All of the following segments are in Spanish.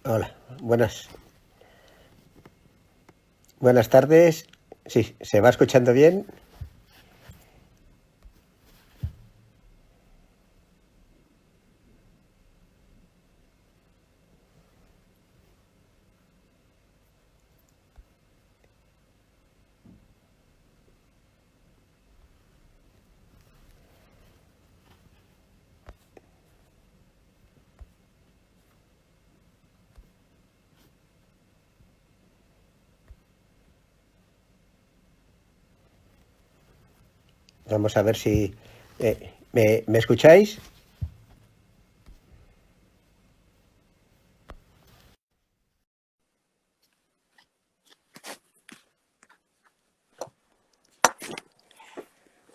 Hola, buenas tardes. Sí, ¿se va escuchando bien? Vamos a ver si... ¿me escucháis?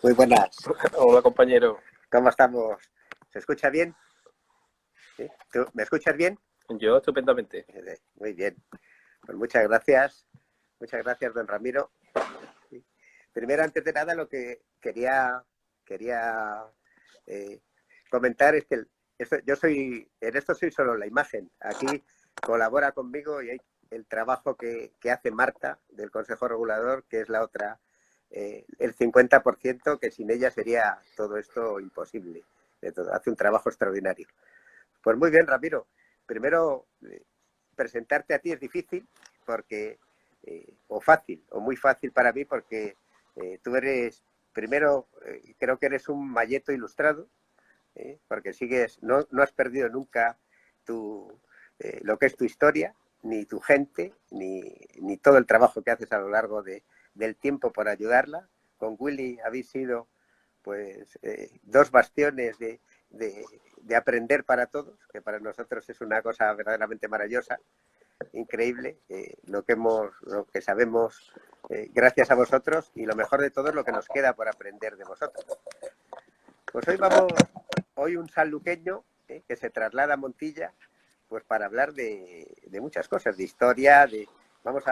Muy buenas. Hola, compañero. ¿Cómo estamos? ¿Se escucha bien? ¿Sí? ¿Tú me escuchas bien? Yo estupendamente. Muy bien. Pues muchas gracias. Muchas gracias, don Ramiro. Sí. Primero, antes de nada, lo que quería eh, comentar es que en esto soy solo la imagen. Aquí colabora conmigo y hay el trabajo que hace Marta del Consejo Regulador, que es la otra, el 50%, que sin ella sería todo esto imposible. Hace un trabajo extraordinario. Pues muy bien, Ramiro. Primero, presentarte a ti es difícil porque, o fácil, o muy fácil para mí, porque tú eres, primero, creo que eres un malleto ilustrado, porque no has perdido nunca lo que es tu historia, ni tu gente, ni todo el trabajo que haces a lo largo del tiempo por ayudarla. Con Willy habéis sido pues dos bastiones de aprender para todos, que para nosotros es una cosa verdaderamente maravillosa, increíble, lo que sabemos gracias a vosotros, y lo mejor de todo es lo que nos queda por aprender de vosotros. Pues hoy un sanluqueño que se traslada a Montilla, pues para hablar de muchas cosas, de historia, vamos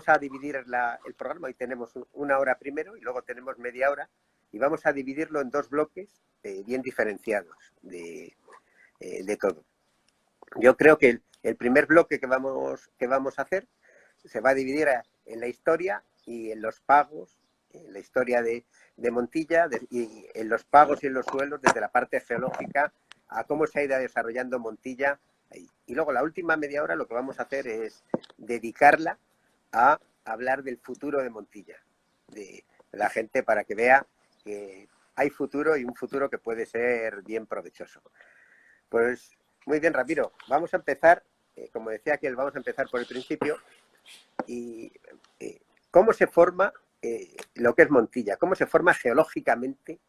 a dividir el programa. Hoy tenemos una hora primero y luego tenemos media hora, y vamos a dividirlo en dos bloques bien diferenciados de todo. Yo creo que el primer bloque que vamos a hacer se va a dividir en la historia y en los pagos, en la historia de Montilla, y en los pagos y en los suelos, desde la parte geológica a cómo se ha ido desarrollando Montilla. Y luego la última media hora lo que vamos a hacer es dedicarla a hablar del futuro de Montilla, de la gente, para que vea que hay futuro, y un futuro que puede ser bien provechoso. Pues muy bien, Ramiro. Vamos a empezar, como decía aquel, vamos a empezar por el principio. Y cómo se forma lo que es Montilla, cómo se forma geológicamente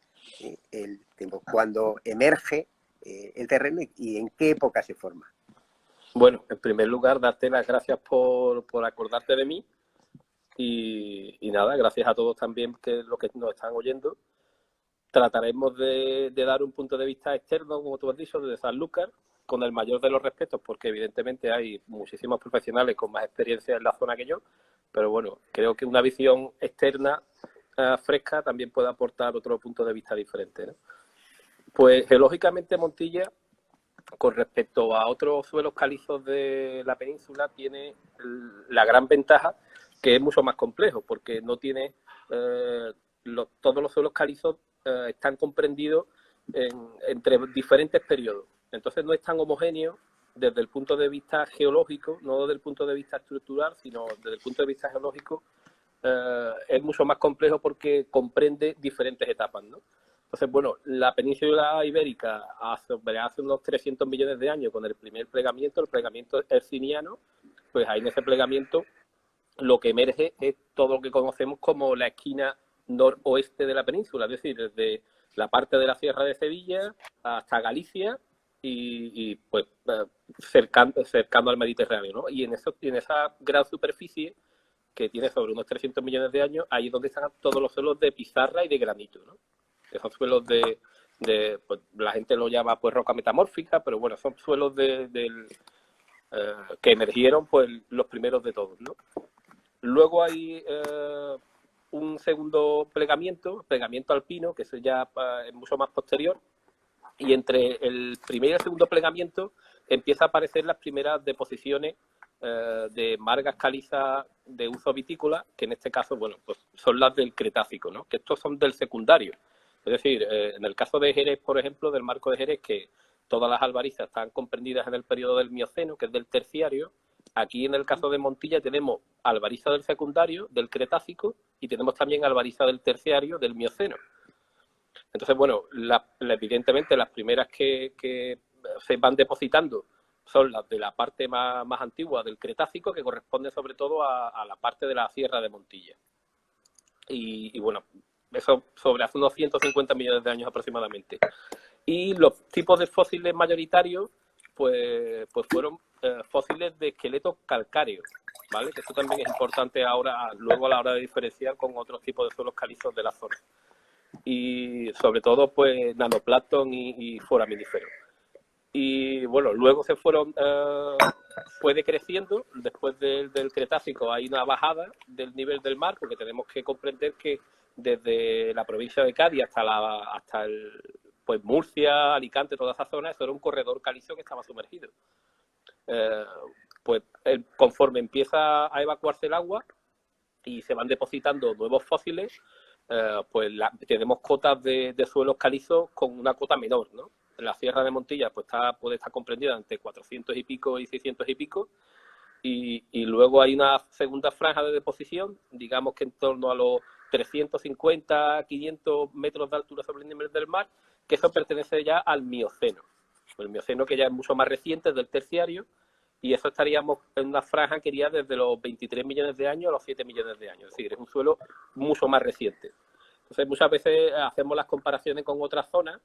cuando emerge el terreno, y en qué época se forma. Bueno, en primer lugar, darte las gracias por acordarte de mí y nada, gracias a todos también que los que nos están oyendo. Trataremos de dar un punto de vista externo, como tú has dicho, desde Sanlúcar, con el mayor de los respetos, porque evidentemente hay muchísimos profesionales con más experiencia en la zona que yo, pero bueno, creo que una visión externa fresca también puede aportar otro punto de vista diferente, ¿no? Pues geológicamente Montilla, con respecto a otros suelos calizos de la península, tiene la gran ventaja que es mucho más complejo, porque no tiene todos los suelos calizos están comprendidos entre diferentes periodos. Entonces no es tan homogéneo desde el punto de vista geológico, no desde el punto de vista estructural, sino desde el punto de vista geológico. Es mucho más complejo porque comprende diferentes etapas, ¿no? Entonces, bueno, la península ibérica hace unos 300 millones de años, con el plegamiento herciniano, pues ahí en ese plegamiento lo que emerge es todo lo que conocemos como la esquina noroeste de la península, es decir, desde la parte de la Sierra de Sevilla hasta Galicia y pues cercano al Mediterráneo, ¿no? Y en esa gran superficie que tiene sobre unos 300 millones de años, ahí es donde están todos los suelos de pizarra y de granito, ¿no? Que son suelos pues, la gente lo llama pues roca metamórfica, pero bueno, son suelos que emergieron pues los primeros de todos, ¿no? Luego hay un segundo plegamiento alpino, que eso ya es mucho más posterior, y entre el primer y el segundo plegamiento empieza a aparecer las primeras deposiciones de margas calizas de uso vitícola, que en este caso, bueno, pues son las del Cretácico, ¿no? Que estos son del secundario. Es decir, en el caso de Jerez, por ejemplo, del marco de Jerez, que todas las albarizas están comprendidas en el periodo del Mioceno, que es del Terciario. Aquí en el caso de Montilla tenemos albariza del secundario, del Cretácico, y tenemos también albariza del Terciario, del Mioceno. Entonces, bueno, evidentemente las primeras que se van depositando son las de la parte más antigua del Cretácico, que corresponde sobre todo a la parte de la Sierra de Montilla. Y bueno, eso sobre hace unos 150 millones de años aproximadamente. Y los tipos de fósiles mayoritarios, pues fueron fósiles de esqueletos calcáreos, ¿vale? Que eso también es importante ahora, luego a la hora de diferenciar con otros tipos de suelos calizos de la zona. Y sobre todo, pues, nanoplancton y foraminíferos. Y bueno, luego fue decreciendo, después del Cretácico hay una bajada del nivel del mar, porque tenemos que comprender que desde la provincia de Cádiz hasta pues Murcia, Alicante, toda esa zona, eso era un corredor calizo que estaba sumergido. Pues conforme empieza a evacuarse el agua y se van depositando nuevos fósiles, pues tenemos cotas de suelos calizos con una cota menor, ¿no? La Sierra de Montilla pues puede estar comprendida entre 400 y pico y 600 y pico, y luego hay una segunda franja de deposición, digamos que en torno a los 350, 500 metros de altura sobre el nivel del mar, que eso pertenece ya al Mioceno. El Mioceno, que ya es mucho más reciente, es del Terciario, y eso estaríamos en una franja que iría desde los 23 millones de años a los 7 millones de años, es decir, es un suelo mucho más reciente. Entonces, muchas veces hacemos las comparaciones con otras zonas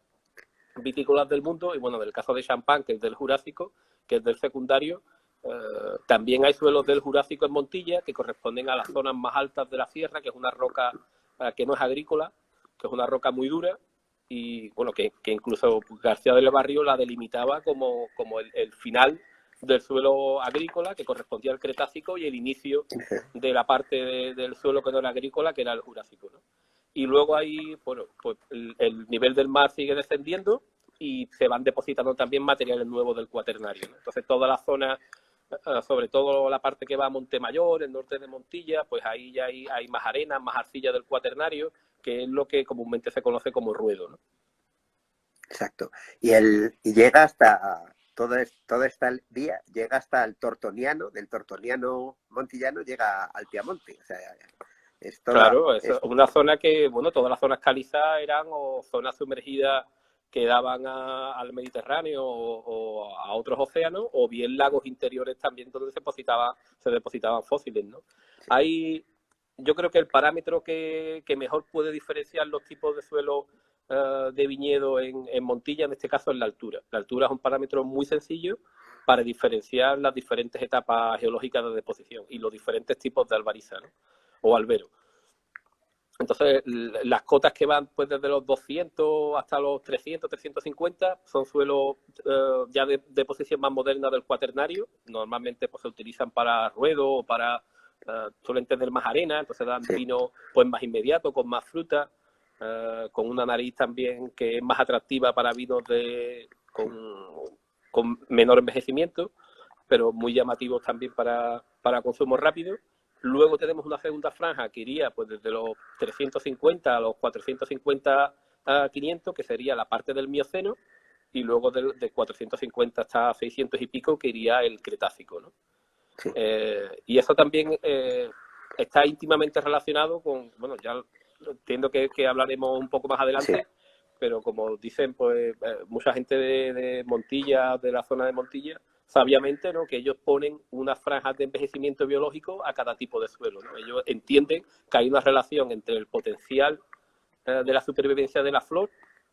vitícolas del mundo, y bueno, del caso de Champagne, que es del Jurásico, que es del secundario, también hay suelos del Jurásico en Montilla que corresponden a las zonas más altas de la sierra, que es una roca que no es agrícola, que es una roca muy dura, y bueno, que incluso García del Barrio la delimitaba como el final del suelo agrícola, que correspondía al Cretácico, y el inicio de la parte del suelo que no era agrícola, que era el Jurásico, ¿no? Y luego ahí, bueno, pues el nivel del mar sigue descendiendo y se van depositando también materiales nuevos del Cuaternario, ¿no? Entonces toda la zona, sobre todo la parte que va a Montemayor, el norte de Montilla, pues ahí ya hay más arena, más arcilla del Cuaternario, que es lo que comúnmente se conoce como ruedo, ¿no? Exacto. Y llega hasta toda esta vía, llega hasta el Tortoniano, del Tortoniano montillano llega al Piamonte. O sea, es Claro, es una zona que, bueno, todas las zonas calizas eran o zonas sumergidas que daban al Mediterráneo o a otros océanos, o bien lagos interiores también donde se depositaban fósiles, ¿no? Yo creo que el parámetro que mejor puede diferenciar los tipos de suelo de viñedo en Montilla, en este caso, es la altura. La altura es un parámetro muy sencillo para diferenciar las diferentes etapas geológicas de deposición y los diferentes tipos de albariza, ¿no? O albero. Entonces, las cotas que van pues desde los 200 hasta los 300, 350 son suelos ya de posición más moderna del Cuaternario. Normalmente pues se utilizan para ruedo o suelen tener más arena, entonces dan vino pues más inmediato, con más fruta, con una nariz también que es más atractiva para vinos con menor envejecimiento, pero muy llamativos también para consumo rápido. Luego tenemos una segunda franja que iría pues desde los 350 a los 450 a 500, que sería la parte del Mioceno, y luego de 450 hasta 600 y pico, que iría el Cretácico, ¿no? Sí. Y eso también está íntimamente relacionado con, bueno, ya entiendo que hablaremos un poco más adelante, pero como dicen pues mucha gente de Montilla, de la zona de Montilla, sabiamente, ¿no?, que ellos ponen unas franjas de envejecimiento biológico a cada tipo de suelo, ¿no? Ellos entienden que hay una relación entre el potencial de la supervivencia de la flor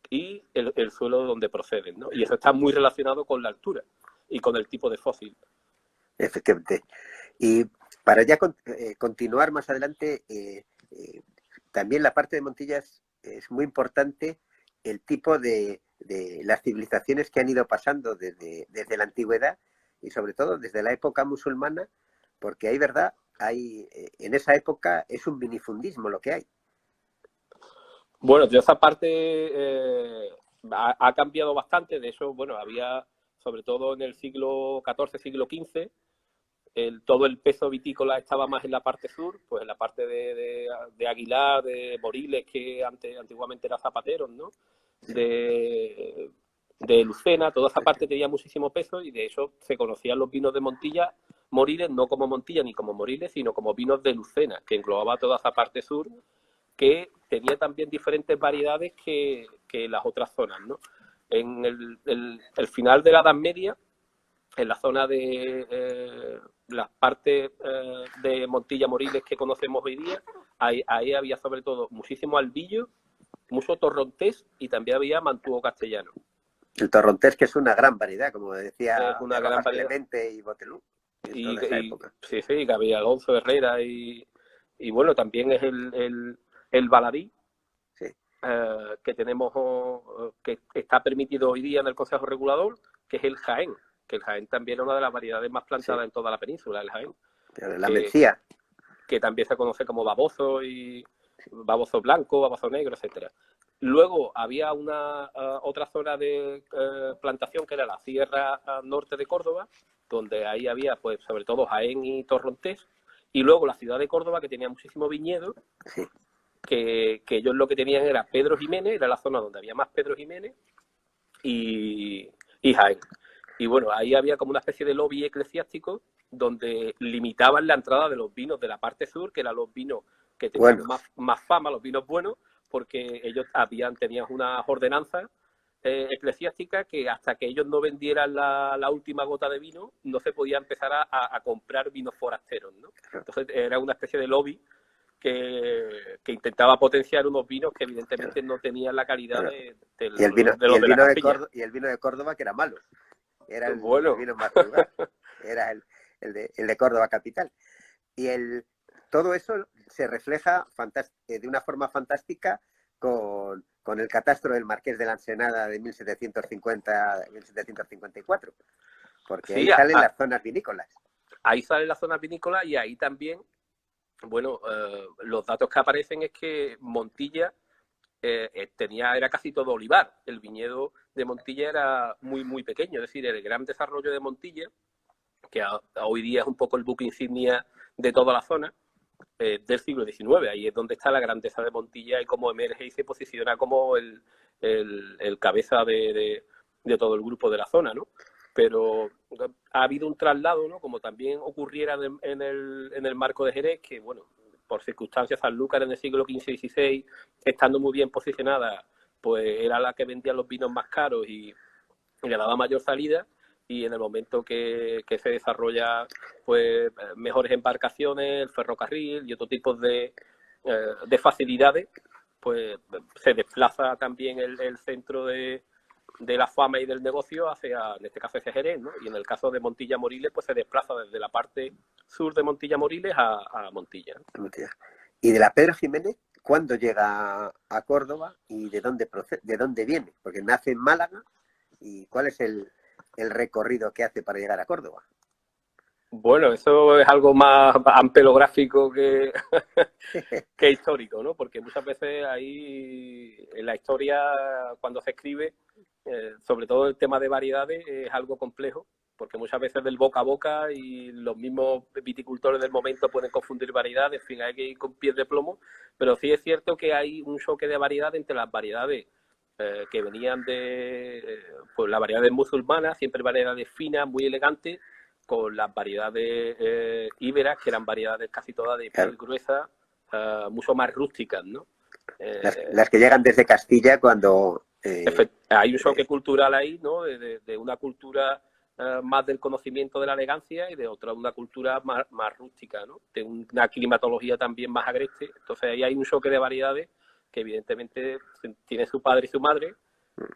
y el suelo donde proceden, ¿no? Y eso está muy relacionado con la altura y con el tipo de fósil. Efectivamente. Y para ya continuar más adelante, también la parte de Montilla es muy importante el tipo de las civilizaciones que han ido pasando desde la antigüedad y sobre todo desde la época musulmana, porque en esa época es un minifundismo lo que hay. Bueno, de esa parte ha cambiado bastante. De hecho, bueno, había sobre todo en el siglo XIV, siglo XV, todo el peso vitícola estaba más en la parte sur, pues en la parte de Aguilar, de Moriles, que antiguamente era Zapateros, ¿no? De Lucena, toda esa parte tenía muchísimo peso y de eso se conocían los vinos de Montilla, Moriles, no como Montilla ni como Moriles, sino como vinos de Lucena, que englobaba toda esa parte sur, que tenía también diferentes variedades que las otras zonas, ¿no? En el final de la Edad Media, en la zona de las partes de Montilla Moriles que conocemos hoy día, ahí había sobre todo muchísimo albillo, mucho torrontés y también había mantuo castellano. El torrontés, que es una gran variedad, como decía, Es una de gran Rojas variedad. Clemente y Botelú, en toda esa época. Sí, que había Alonso Herrera y bueno, también es el baladí, sí. Que tenemos, que está permitido hoy día en el Consejo Regulador, que es el Jaén, que el Jaén también es una de las variedades más plantadas en toda la península, el Jaén. La Mencía. Que también se conoce como baboso y baboso blanco, baboso negro, etcétera. Luego había una otra zona de plantación que era la Sierra Norte de Córdoba, donde ahí había, pues, sobre todo Jaén y Torrontés, y luego la ciudad de Córdoba, que tenía muchísimo viñedo, que ellos lo que tenían era Pedro Jiménez, era la zona donde había más Pedro Jiménez, y Jaén. Y bueno, ahí había como una especie de lobby eclesiástico donde limitaban la entrada de los vinos de la parte sur, que eran los vinos que tenían más fama, los vinos buenos, porque ellos tenían unas ordenanzas eclesiásticas que hasta que ellos no vendieran la última gota de vino, no se podía empezar a comprar vinos forasteros, ¿no? Entonces era una especie de lobby que intentaba potenciar unos vinos que evidentemente no tenían la calidad de los de la campiña. Y el vino de Córdoba, que era malo. Era el vino más lugar. Era el de Córdoba capital. Y todo eso se refleja de una forma fantástica con el catastro del Marqués de la Ensenada de 1750-1754. Porque ahí salen las zonas vinícolas. Ahí salen las zonas vinícolas y ahí también, bueno, los datos que aparecen es que Montilla era casi todo olivar. El viñedo de Montilla era muy, muy pequeño. Es decir, el gran desarrollo de Montilla, que hoy día es un poco el buque insignia de toda la zona, del siglo XIX. Ahí es donde está la grandeza de Montilla y cómo emerge y se posiciona como el cabeza de todo el grupo de la zona, ¿no? Pero ha habido un traslado, ¿no? Como también ocurriera en el marco de Jerez, que, bueno, por circunstancias, Sanlúcar en el siglo XV y XVI, estando muy bien posicionada, pues era la que vendía los vinos más caros y le daba mayor salida, y en el momento que se desarrolla pues mejores embarcaciones, el ferrocarril y otro tipo de facilidades, pues se desplaza también el centro de la fama y del negocio hacia, en este caso, hacia Jerez, ¿no? Y en el caso de Montilla Moriles, pues se desplaza desde la parte sur de Montilla Moriles a Montilla. ¿Y de la Pedro Jiménez cuándo llega a Córdoba y de dónde viene? Porque nace en Málaga, ¿y cuál es el recorrido que hace para llegar a Córdoba? Bueno, eso es algo más ampelográfico que histórico, ¿no? Porque muchas veces ahí en la historia, cuando se escribe, sobre todo el tema de variedades, es algo complejo, porque muchas veces del boca a boca y los mismos viticultores del momento pueden confundir variedades, en fin, hay que ir con pies de plomo, pero sí es cierto que hay un choque de variedad entre las variedades que venían de pues las variedades musulmanas, siempre variedades finas, muy elegantes, con las variedades íberas, que eran variedades casi todas de piel gruesa, mucho más rústicas, ¿no? Las que llegan desde Castilla cuando... hay un choque cultural ahí, ¿no? De una cultura más del conocimiento de la elegancia y de otra una cultura más rústica, ¿no? De una climatología también más agreste. Entonces ahí hay un choque de variedades que evidentemente tiene su padre y su madre,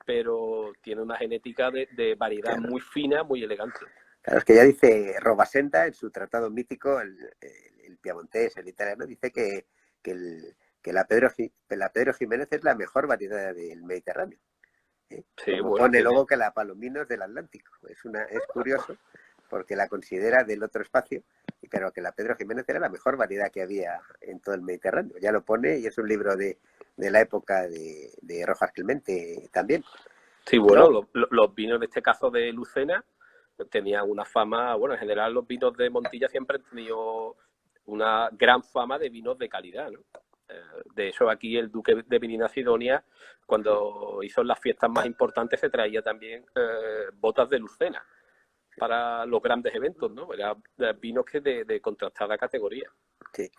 pero tiene una genética de variedad muy fina, muy elegante. Claro, es que ya dice Robasenda en su tratado mítico, el piamontés, el italiano, dice que la Pedro Jiménez es la mejor variedad del Mediterráneo. Sí, como pone luego que la Palominos del Atlántico. Es curioso porque la considera del otro espacio, pero que la Pedro Jiménez era la mejor variedad que había en todo el Mediterráneo. Ya lo pone y es un libro de la época de Rojas Clemente también. Sí, bueno, Yo, los vinos en este caso de Lucena tenían una fama, bueno, en general los vinos de Montilla siempre han tenido una gran fama de vinos de calidad, ¿no? De hecho, aquí el duque de Medina Sidonia, cuando hizo las fiestas más importantes, se traía también botas de Lucena para los grandes eventos, ¿no? Eran vinos que de contrastada categoría. sí.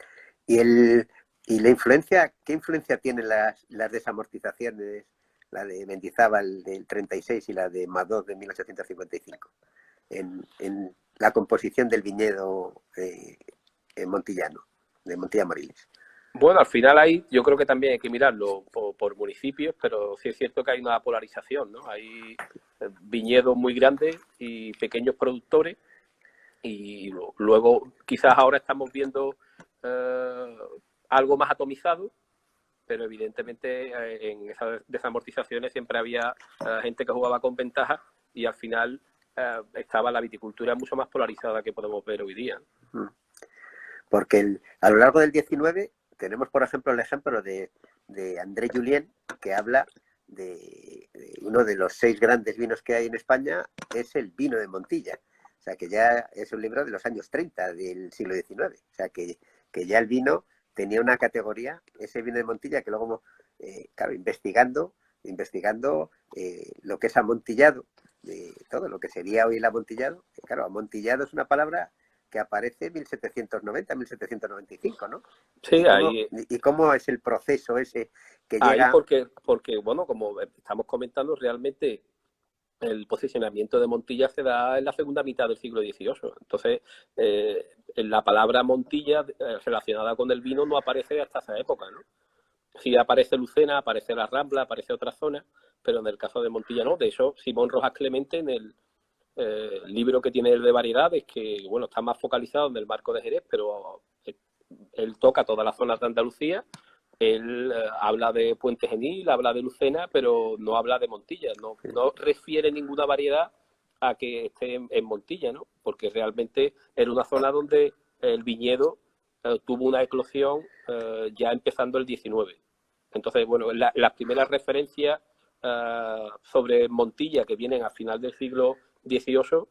Y, el, y la influencia, ¿qué influencia tienen las desamortizaciones, la de Mendizábal del 36 y la de Madoz de 1855, en la composición del viñedo montillano, de Montilla Moriles? Bueno, al final ahí yo creo que también hay que mirarlo por municipios, pero sí es cierto que hay una polarización, ¿no? Hay viñedos muy grandes y pequeños productores y luego quizás ahora estamos viendo eh, algo más atomizado, pero evidentemente en esas desamortizaciones siempre había gente que jugaba con ventaja y al final estaba la viticultura mucho más polarizada que podemos ver hoy día. Porque a lo largo del 19 tenemos, por ejemplo, el ejemplo de André Julien, que habla de uno de los 6 grandes vinos que hay en España, es el vino de Montilla. O sea, que ya es un libro de los años 30 del siglo XIX. O sea, que ya el vino tenía una categoría, ese vino de Montilla, que luego, claro, investigando lo que es amontillado, de todo lo que sería hoy el amontillado, que claro, amontillado es una palabra que aparece en 1790, 1795, ¿no? Sí, ahí, ¿Y cómo es el proceso ese que ahí llega? porque, bueno, como estamos comentando, realmente el posicionamiento de Montilla se da en la segunda mitad del siglo XVIII. Entonces, en la palabra Montilla relacionada con el vino no aparece hasta esa época, ¿no? Sí aparece Lucena, aparece La Rambla, aparece otra zona, pero en el caso de Montilla no. De hecho, Simón Rojas Clemente en el libro que tiene de variedades, que bueno, está más focalizado en el marco de Jerez, pero él toca todas las zonas de Andalucía. Él habla de Puente Genil, habla de Lucena, pero no habla de Montilla, no refiere ninguna variedad a que esté en Montilla, ¿no? Porque realmente era una zona donde el viñedo tuvo una eclosión ya empezando el 19. Entonces, bueno, las primeras referencias sobre Montilla que vienen a final del siglo XVIII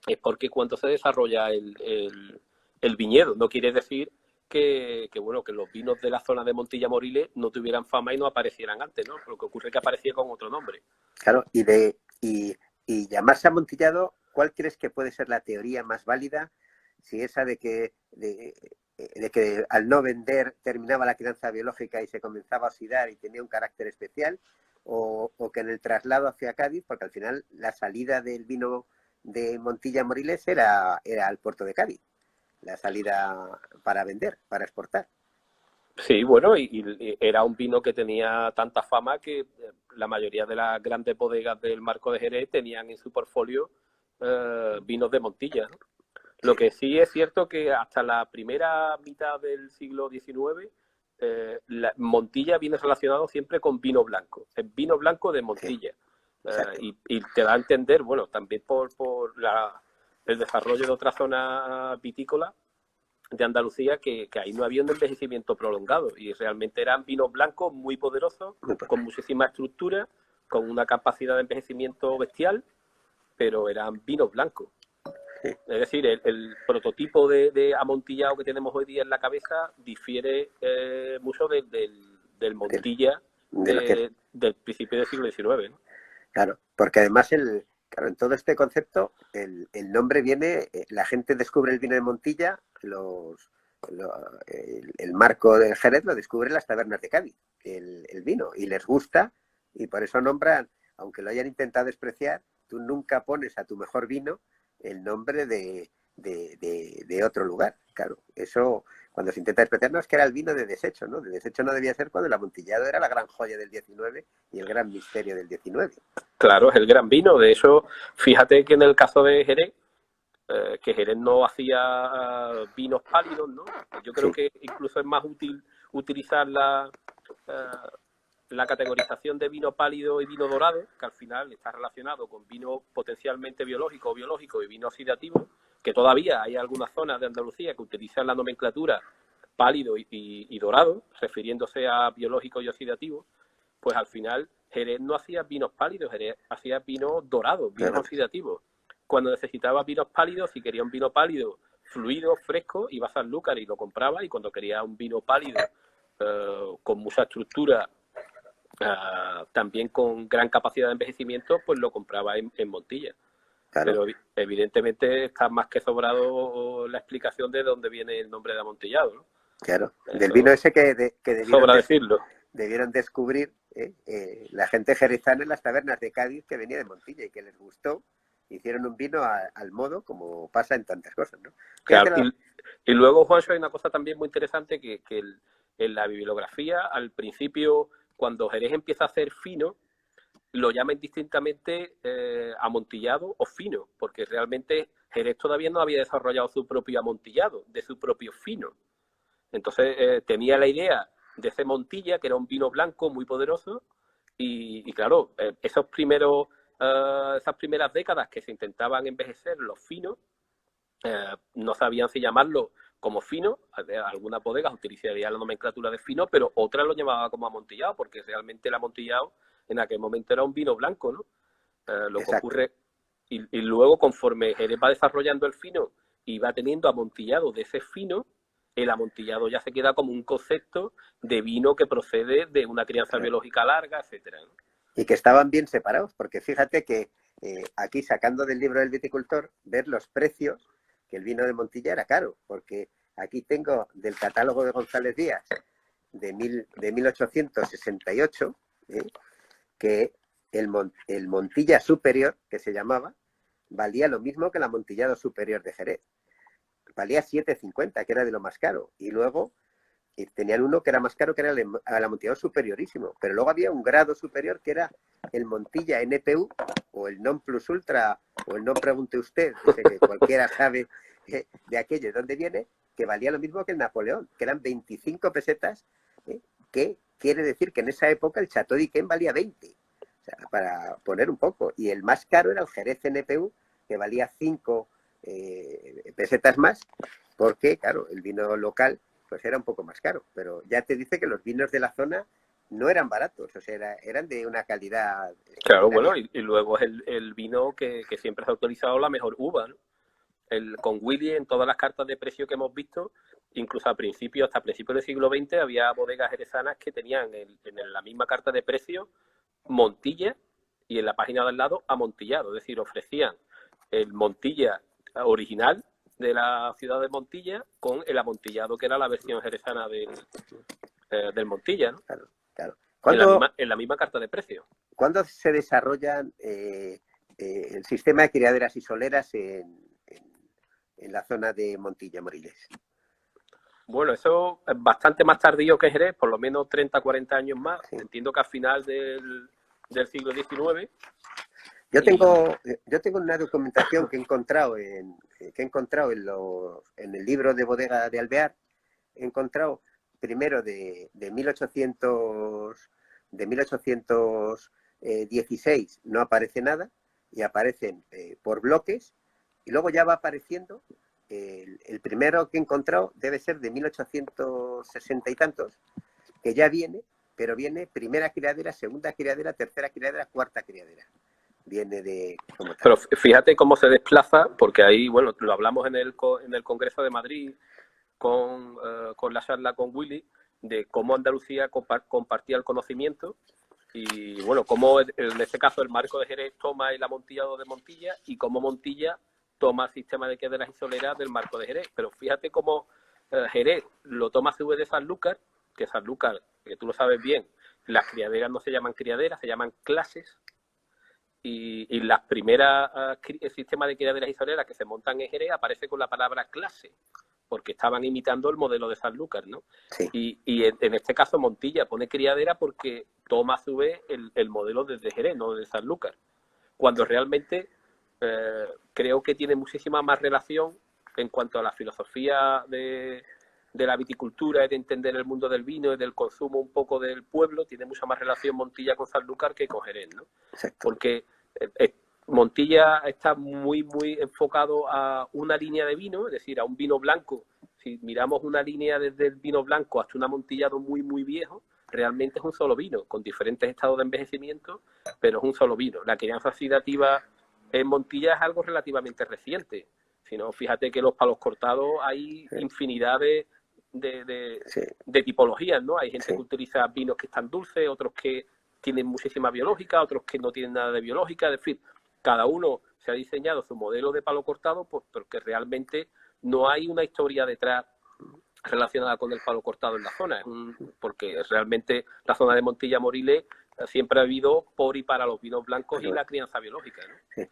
es porque cuando se desarrolla el viñedo, no quiere decir bueno, que los vinos de la zona de Montilla Moriles no tuvieran fama y no aparecieran antes, ¿no? Lo que ocurre es que aparecía con otro nombre. Claro, y llamarse amontillado, ¿cuál crees que puede ser la teoría más válida? Si esa de que al no vender terminaba la crianza biológica y se comenzaba a oxidar y tenía un carácter especial, o que en el traslado hacia Cádiz, porque al final la salida del vino de Montilla Moriles era al puerto de Cádiz, la salida para vender, para exportar. Sí, bueno, y era un vino que tenía tanta fama que la mayoría de las grandes bodegas del Marco de Jerez tenían en su portfolio vinos de Montilla, ¿no? Lo Sí, que sí es cierto que hasta la primera mitad del siglo XIX, Montilla viene relacionado siempre con vino blanco, el vino blanco de sí, Montilla. exacto. Y te da a entender, bueno, también por el desarrollo de otra zona vitícola de Andalucía, que ahí no había un envejecimiento prolongado y realmente eran vinos blancos muy poderosos, con muchísima estructura, con una capacidad de envejecimiento bestial, pero eran vinos blancos. Sí, Es decir, el prototipo de amontillado que tenemos hoy día en la cabeza difiere mucho del del, Montilla de lo que del principio del siglo XIX, ¿no? claro, porque además claro, en todo este concepto el nombre viene, la gente descubre el vino de Montilla, el marco del Jerez lo descubre las tabernas de Cádiz, el vino, y les gusta, y por eso nombran, aunque lo hayan intentado despreciar, tú nunca pones a tu mejor vino el nombre de otro lugar. Claro, eso cuando se intenta despreciar, no es que era el vino de desecho, ¿no? De desecho no debía ser cuando el amontillado era la gran joya del 19 y el gran misterio del 19. Claro, es el gran vino. De hecho, fíjate que en el caso de Jerez, que Jerez no hacía vinos pálidos, ¿no? Yo creo Sí, que incluso es más útil utilizar eh, la categorización de vino pálido y vino dorado, que al final está relacionado con vino potencialmente biológico o biológico y vino oxidativo, que todavía hay algunas zonas de Andalucía que utilizan la nomenclatura pálido y dorado, refiriéndose a biológico y oxidativo, pues al final Jerez no hacía vinos pálidos, Jerez hacía vinos dorados, vinos Claro. oxidativos. Cuando necesitaba vinos pálidos, si quería un vino pálido, fluido, fresco, iba a Sanlúcar y lo compraba, y cuando quería un vino pálido con mucha estructura, también con gran capacidad de envejecimiento, pues lo compraba en Montilla. Claro. Pero evidentemente está más que sobrado la explicación de dónde viene el nombre de amontillado, ¿no? Claro, Eso, del vino ese que sobra decirlo. debieron descubrir la gente jerezana en las tabernas de Cádiz, que venía de Montilla y que les gustó. Hicieron un vino al modo, como pasa en tantas cosas, ¿no? Claro, y luego, Juancho, hay una cosa también muy interesante que en la bibliografía, al principio, cuando Jerez empieza a hacer fino, lo llama indistintamente amontillado o fino, porque realmente Jerez todavía no había desarrollado su propio amontillado, de su propio fino. Entonces tenía la idea de ese Montilla, que era un vino blanco muy poderoso, y claro, esas primeras décadas que se intentaban envejecer los finos, no sabían si llamarlo como fino. Algunas bodegas utilizarían la nomenclatura de fino, pero otras lo llamaban como amontillado, porque realmente el amontillado en aquel momento era un vino blanco, ¿no? Lo que ocurre, y luego conforme Jerez va desarrollando el fino y va teniendo amontillado de ese fino, el amontillado ya se queda como un concepto de vino que procede de una crianza biológica larga, etcétera, ¿no? Y que estaban bien separados, porque fíjate que aquí, sacando del libro del viticultor, ver los precios, que el vino de Montilla era caro, porque aquí tengo del catálogo de González Díaz de 1868, que el Montilla Superior, que se llamaba, valía lo mismo que el amontillado superior de Jerez. Valía 7,50, que era de lo más caro. Y luego tenían uno que era más caro, que era el amontillado superiorísimo. Pero luego había un grado superior, que era el Montilla NPU, o el Non Plus Ultra, o el No Pregunte Usted, que cualquiera sabe de aquello de dónde viene, que valía lo mismo que el Napoleón, que eran 25 pesetas, que quiere decir que en esa época el Chateau d'Yquem valía 20. O sea, para poner un poco. Y el más caro era el Jerez NPU, que valía 5 pesetas más, porque, claro, el vino local pues era un poco más caro. Pero ya te dice que los vinos de la zona no eran baratos, o sea, eran de una calidad. Claro, bueno, y luego es el vino que siempre se ha autorizado la mejor uva, ¿no? Con Willy, en todas las cartas de precio que hemos visto, incluso hasta principios del siglo XX, había bodegas jerezanas que tenían en la misma carta de precio Montilla y en la página de al lado amontillado, es decir, ofrecían el Montilla original de la ciudad de Montilla con el amontillado que era la versión jerezana del Montilla, ¿no? Claro, claro. En la misma carta de precio. ¿Cuándo se desarrollan el sistema de criaderas y soleras en la zona de Montilla, Moriles? Bueno, eso es bastante más tardío que Jerez, por lo menos 30, 40 años más. Sí. Entiendo que a final del siglo XIX. Yo tengo una documentación que he encontrado en el libro de bodega de Alvear. He encontrado primero de 1816 no aparece nada, y aparecen por bloques, y luego ya va apareciendo. El primero que he encontrado debe ser de 1860 y tantos, que ya viene, pero viene primera criadera, segunda criadera, tercera criadera, cuarta criadera. Viene de... Pero fíjate cómo se desplaza, porque ahí, bueno, lo hablamos en el Congreso de Madrid con la charla con Willy, de cómo Andalucía compartía el conocimiento y, bueno, cómo en este caso el marco de Jerez toma el amontillado de Montilla y cómo Montilla toma el sistema de criaderas y soleras del marco de Jerez. Pero fíjate cómo Jerez lo toma a su vez de Sanlúcar, que Sanlúcar, que tú lo sabes bien, las criaderas no se llaman criaderas, se llaman clases. Y las primeras sistemas de criaderas y soleras que se montan en Jerez aparece con la palabra clase, porque estaban imitando el modelo de Sanlúcar, ¿no? Sí. Y en este caso Montilla pone criadera porque toma a su vez el modelo desde Jerez, no de Sanlúcar. Cuando realmente creo que tiene muchísima más relación en cuanto a la filosofía de la viticultura y de entender el mundo del vino y del consumo un poco del pueblo, tiene mucha más relación Montilla con Sanlúcar que con Jerez, ¿no? Exacto. Porque Montilla está muy, muy enfocado a una línea de vino, es decir, a un vino blanco. Si miramos una línea desde el vino blanco hasta un amontillado muy, muy viejo, realmente es un solo vino, con diferentes estados de envejecimiento, pero es un solo vino. La crianza oxidativa en Montilla es algo relativamente reciente. Si no, fíjate que los palos cortados hay infinidad de tipologías, ¿no? Hay gente que utiliza vinos que están dulces, otros que tienen muchísima biológica, otros que no tienen nada de biológica, es decir, cada uno se ha diseñado su modelo de palo cortado, pues, porque realmente no hay una historia detrás relacionada con el palo cortado en la zona, porque realmente la zona de Montilla Moriles siempre ha habido por y para los vinos blancos y la crianza biológica, ¿no? Sí.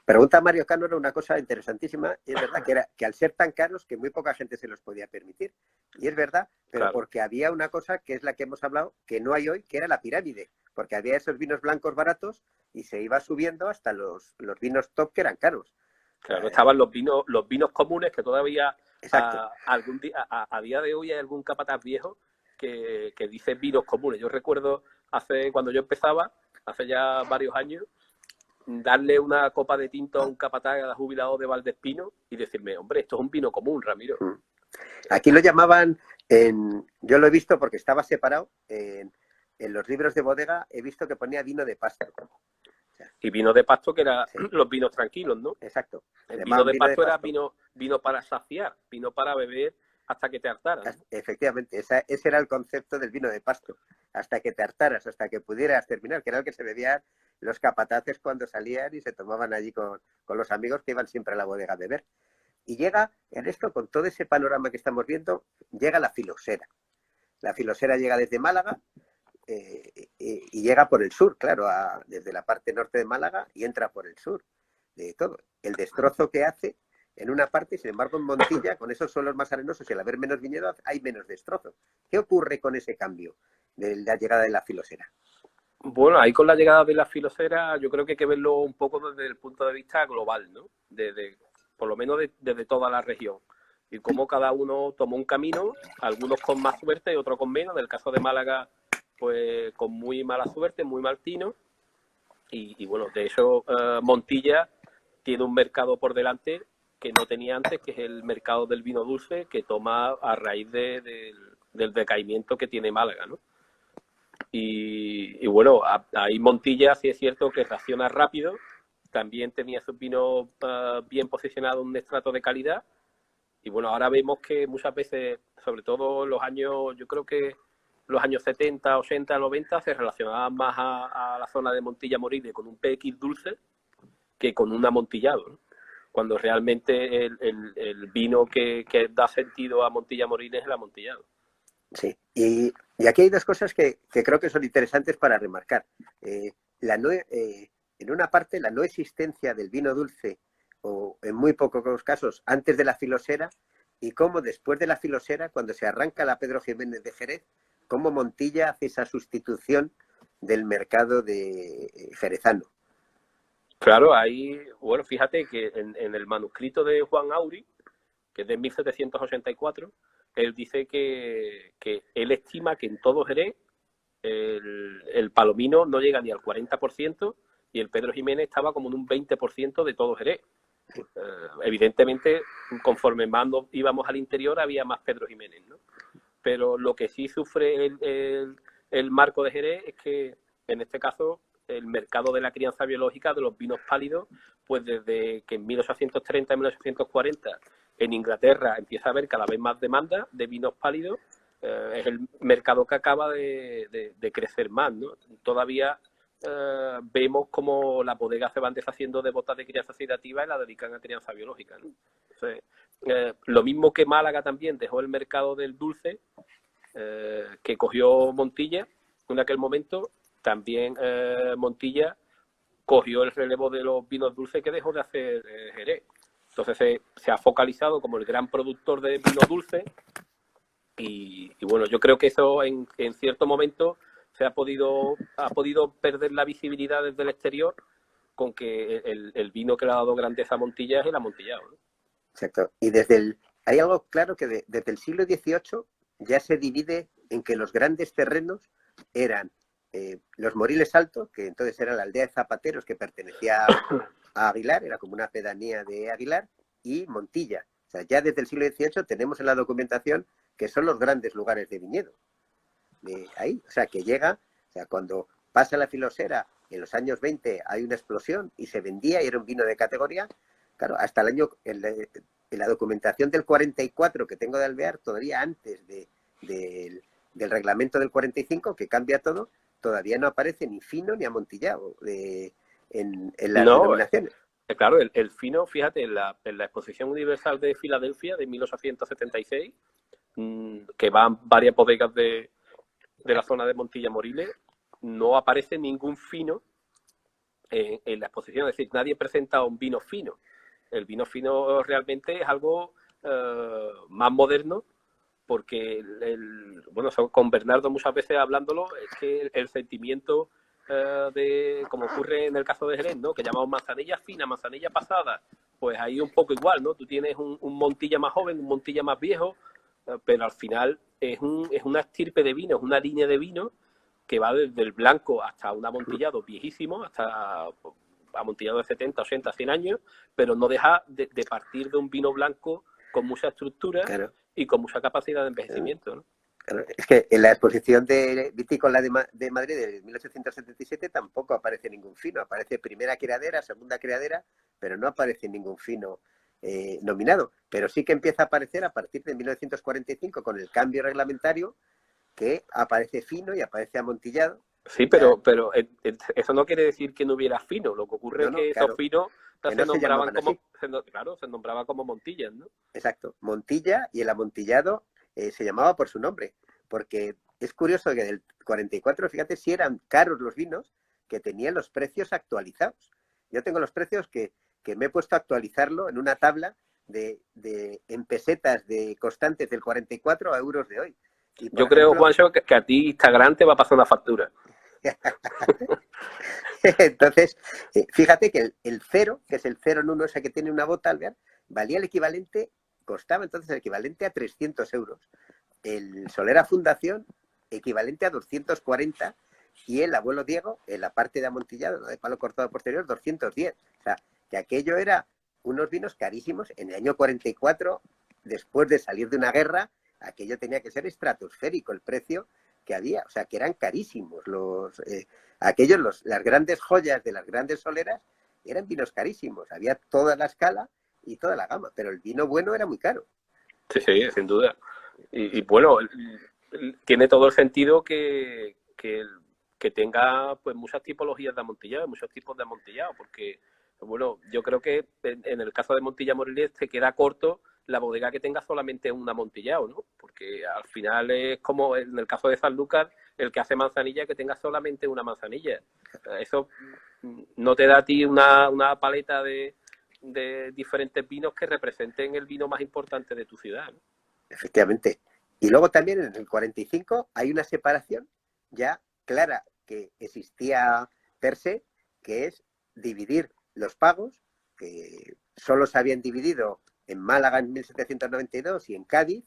Pregunta Mario Cano, era una cosa interesantísima, y es verdad que al ser tan caros que muy poca gente se los podía permitir, y es verdad, pero claro, porque había una cosa que es la que hemos hablado, que no hay hoy, que era la pirámide, porque había esos vinos blancos baratos y se iba subiendo hasta los vinos top que eran caros. Claro, estaban los vinos comunes que todavía a día de hoy hay algún capataz viejo que dice vinos comunes. Yo recuerdo cuando yo empezaba, hace ya varios años, darle una copa de tinto a un capataz jubilado de Valdespino y decirme, hombre, esto es un vino común, Ramiro. Aquí lo llamaban, yo lo he visto porque estaba separado, en los libros de bodega he visto que ponía vino de pasto. Y vino de pasto que era los vinos tranquilos, ¿no? Exacto. El vino de pasto era vino para saciar, vino para beber hasta que te hartaras, ¿no? Efectivamente, ese era el concepto del vino de pasto. Hasta que te hartaras, hasta que pudieras terminar, que era el que se bebían los capataces cuando salían y se tomaban allí con los amigos que iban siempre a la bodega a beber. Y llega, en esto, con todo ese panorama que estamos viendo, llega la filosera. La filosera llega desde Málaga, y llega por el sur, claro, desde la parte norte de Málaga y entra por el sur. De todo. El destrozo que hace en una parte, sin embargo, en Montilla, con esos suelos más arenosos y al haber menos viñedos, hay menos destrozo. ¿Qué ocurre con ese cambio de la llegada de la filosera? Bueno, ahí con la llegada de la filosera yo creo que hay que verlo un poco desde el punto de vista global, ¿no? Por lo menos desde toda la región. Y cómo cada uno tomó un camino, algunos con más suerte y otros con menos. En el caso de Málaga, pues con muy mala suerte, muy mal tino. Y bueno, de hecho, Montilla tiene un mercado por delante que no tenía antes, que es el mercado del vino dulce, que toma a raíz del decaimiento que tiene Málaga, ¿no? Y bueno, ahí Montilla sí es cierto que reacciona rápido, también tenía sus vinos bien posicionados en un estrato de calidad. Y bueno, ahora vemos que muchas veces, sobre todo los años, yo creo que los años 70, 80, 90 se relacionaban más a la zona de Montilla Moriles con un PX dulce que con un amontillado, ¿no? Cuando realmente el vino que da sentido a Montilla Moriles es el amontillado. Sí, y aquí hay dos cosas que creo que son interesantes para remarcar. En una parte, la no existencia del vino dulce, o en muy pocos casos, antes de la filosera, y cómo después de la filosera, cuando se arranca la Pedro Jiménez de Jerez, cómo Montilla hace esa sustitución del mercado de jerezano. Claro, ahí, bueno, fíjate que en el manuscrito de Juan Auri, que es de 1784, él dice que él estima que en todo Jerez el palomino no llega ni al 40% y el Pedro Jiménez estaba como en un 20% de todo Jerez. Evidentemente, conforme más íbamos al interior, había más Pedro Jiménez, ¿no? Pero lo que sí sufre el marco de Jerez es que, en este caso, el mercado de la crianza biológica de los vinos pálidos, pues desde que en 1830 y 1840 en Inglaterra empieza a haber cada vez más demanda de vinos pálidos, es el mercado que acaba de crecer más, ¿no? Todavía vemos como las bodegas se van deshaciendo de botas de crianza oxidativa y la dedican a crianza biológica, ¿no? Entonces, lo mismo que Málaga también dejó el mercado del dulce, que cogió Montilla en aquel momento, también Montilla cogió el relevo de los vinos dulces que dejó de hacer Jerez. Entonces se ha focalizado como el gran productor de vino dulce y bueno, yo creo que eso en cierto momento ha podido perder la visibilidad desde el exterior con que el vino que le ha dado grandeza a Montilla es el amontillado, ¿no? Exacto. Y hay algo claro que desde el siglo XVIII ya se divide en que los grandes terrenos eran los Moriles Altos, que entonces era la aldea de zapateros que pertenecía a Aguilar, era como una pedanía de Aguilar, y Montilla. O sea, ya desde el siglo XVIII tenemos en la documentación que son los grandes lugares de viñedo. ahí. O sea, que llega, o sea, cuando pasa la filosera, en los años 20 hay una explosión y se vendía y era un vino de categoría. Claro, hasta el año, en la documentación del 44 que tengo de Alvear, todavía antes del reglamento del 45, que cambia todo, todavía no aparece ni fino ni amontillado en las No, denominaciones. claro, el fino, fíjate, en la Exposición Universal de Filadelfia de 1876, que van varias bodegas de la zona de Montilla Moriles, no aparece ningún fino en la exposición. Es decir, nadie presenta un vino fino. El vino fino realmente es algo más moderno, porque bueno, con Bernardo muchas veces hablándolo, es que el sentimiento como ocurre en el caso de Jerez, ¿no? Que llamamos manzanilla fina, manzanilla pasada, pues ahí un poco igual, ¿no? Tú tienes un Montilla más joven, un Montilla más viejo, pero al final es una estirpe de vino, es una línea de vino que va desde el blanco hasta un amontillado viejísimo, hasta amontillado de 70, 80, 100 años, pero no deja de partir de un vino blanco con mucha estructura, claro, y con mucha capacidad de envejecimiento, ¿no? Claro. Es que en la exposición de vitícola de Madrid de 1877 tampoco aparece ningún fino. Aparece primera criadera, segunda criadera, pero no aparece ningún fino nominado. Pero sí que empieza a aparecer a partir de 1945 con el cambio reglamentario, que aparece fino y aparece amontillado. Sí, pero eso no quiere decir que no hubiera fino. Lo que ocurre es que claro, esos finos que no se nombraban como, claro, se nombraba como montillas, ¿no? Exacto, Montilla, y el amontillado se llamaba por su nombre, porque es curioso que del 44, fíjate, si eran caros los vinos, que tenían los precios actualizados. Yo tengo los precios que me he puesto a actualizarlo en una tabla en pesetas de constantes del 44 a euros de hoy. Y, yo creo, Juancho, que a ti Instagram te va a pasar una factura. Entonces, fíjate que el cero, que es el 0 en 1, ese que tiene una bota, Albert, valía el equivalente, costaba entonces el equivalente a 300 euros. El Solera Fundación, equivalente a 240, y el Abuelo Diego, en la parte de amontillado, ¿no?, de palo cortado posterior, 210. O sea, que aquello era unos vinos carísimos. En el año 44, después de salir de una guerra, aquello tenía que ser estratosférico el precio que había. O sea, que eran carísimos. Las grandes joyas de las grandes soleras eran vinos carísimos. Había toda la escala y toda la gama, pero el vino bueno era muy caro. Sí, sí, sin duda. Y bueno, tiene todo el sentido que tenga pues muchas tipologías de amontillado, muchos tipos de amontillado, porque bueno, yo creo que en el caso de Montilla Moriles te queda corto la bodega que tenga solamente un amontillado, ¿no? Porque al final es como en el caso de Sanlúcar, el que hace manzanilla que tenga solamente una manzanilla. Eso no te da a ti una paleta de diferentes vinos que representen el vino más importante de tu ciudad, ¿no? Efectivamente. Y luego también en el 45 hay una separación ya clara que existía per se, que es dividir los pagos, que solo se habían dividido en Málaga en 1792 y en Cádiz,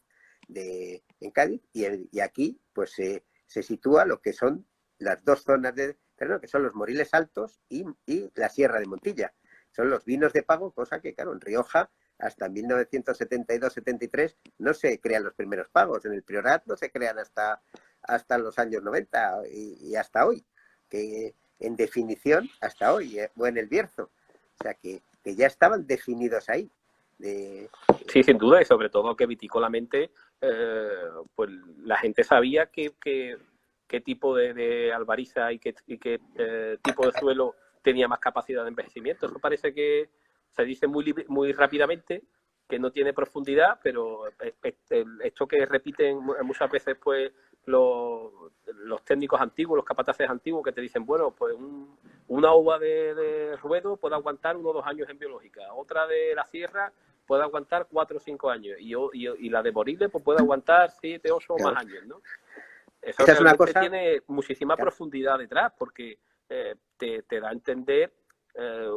y aquí pues se sitúa lo que son las dos zonas de terreno, que son los Moriles Altos y la Sierra de Montilla. Son los vinos de pago, cosa que, claro, en Rioja hasta 1972-73 no se crean los primeros pagos. En el Priorat no se crean hasta los años 90 y hasta hoy. Que en definición, hasta hoy, o en el Bierzo. O sea, que ya estaban definidos ahí. Sí, sin duda, y sobre todo que vitícolamente pues la gente sabía qué tipo de albariza y qué tipo de suelo tenía más capacidad de envejecimiento. Eso parece que se dice muy rápidamente, que no tiene profundidad, pero esto que repiten muchas veces pues los técnicos antiguos, los capataces antiguos, que te dicen, bueno, pues una uva de ruedo puede aguantar 1 o 2 años en biológica, otra de la sierra puede aguantar 4 o 5 años, y la de Moriles pues puede aguantar 7, 8 o más años, ¿no? Eso realmente es una cosa, tiene muchísima profundidad detrás, porque te da a entender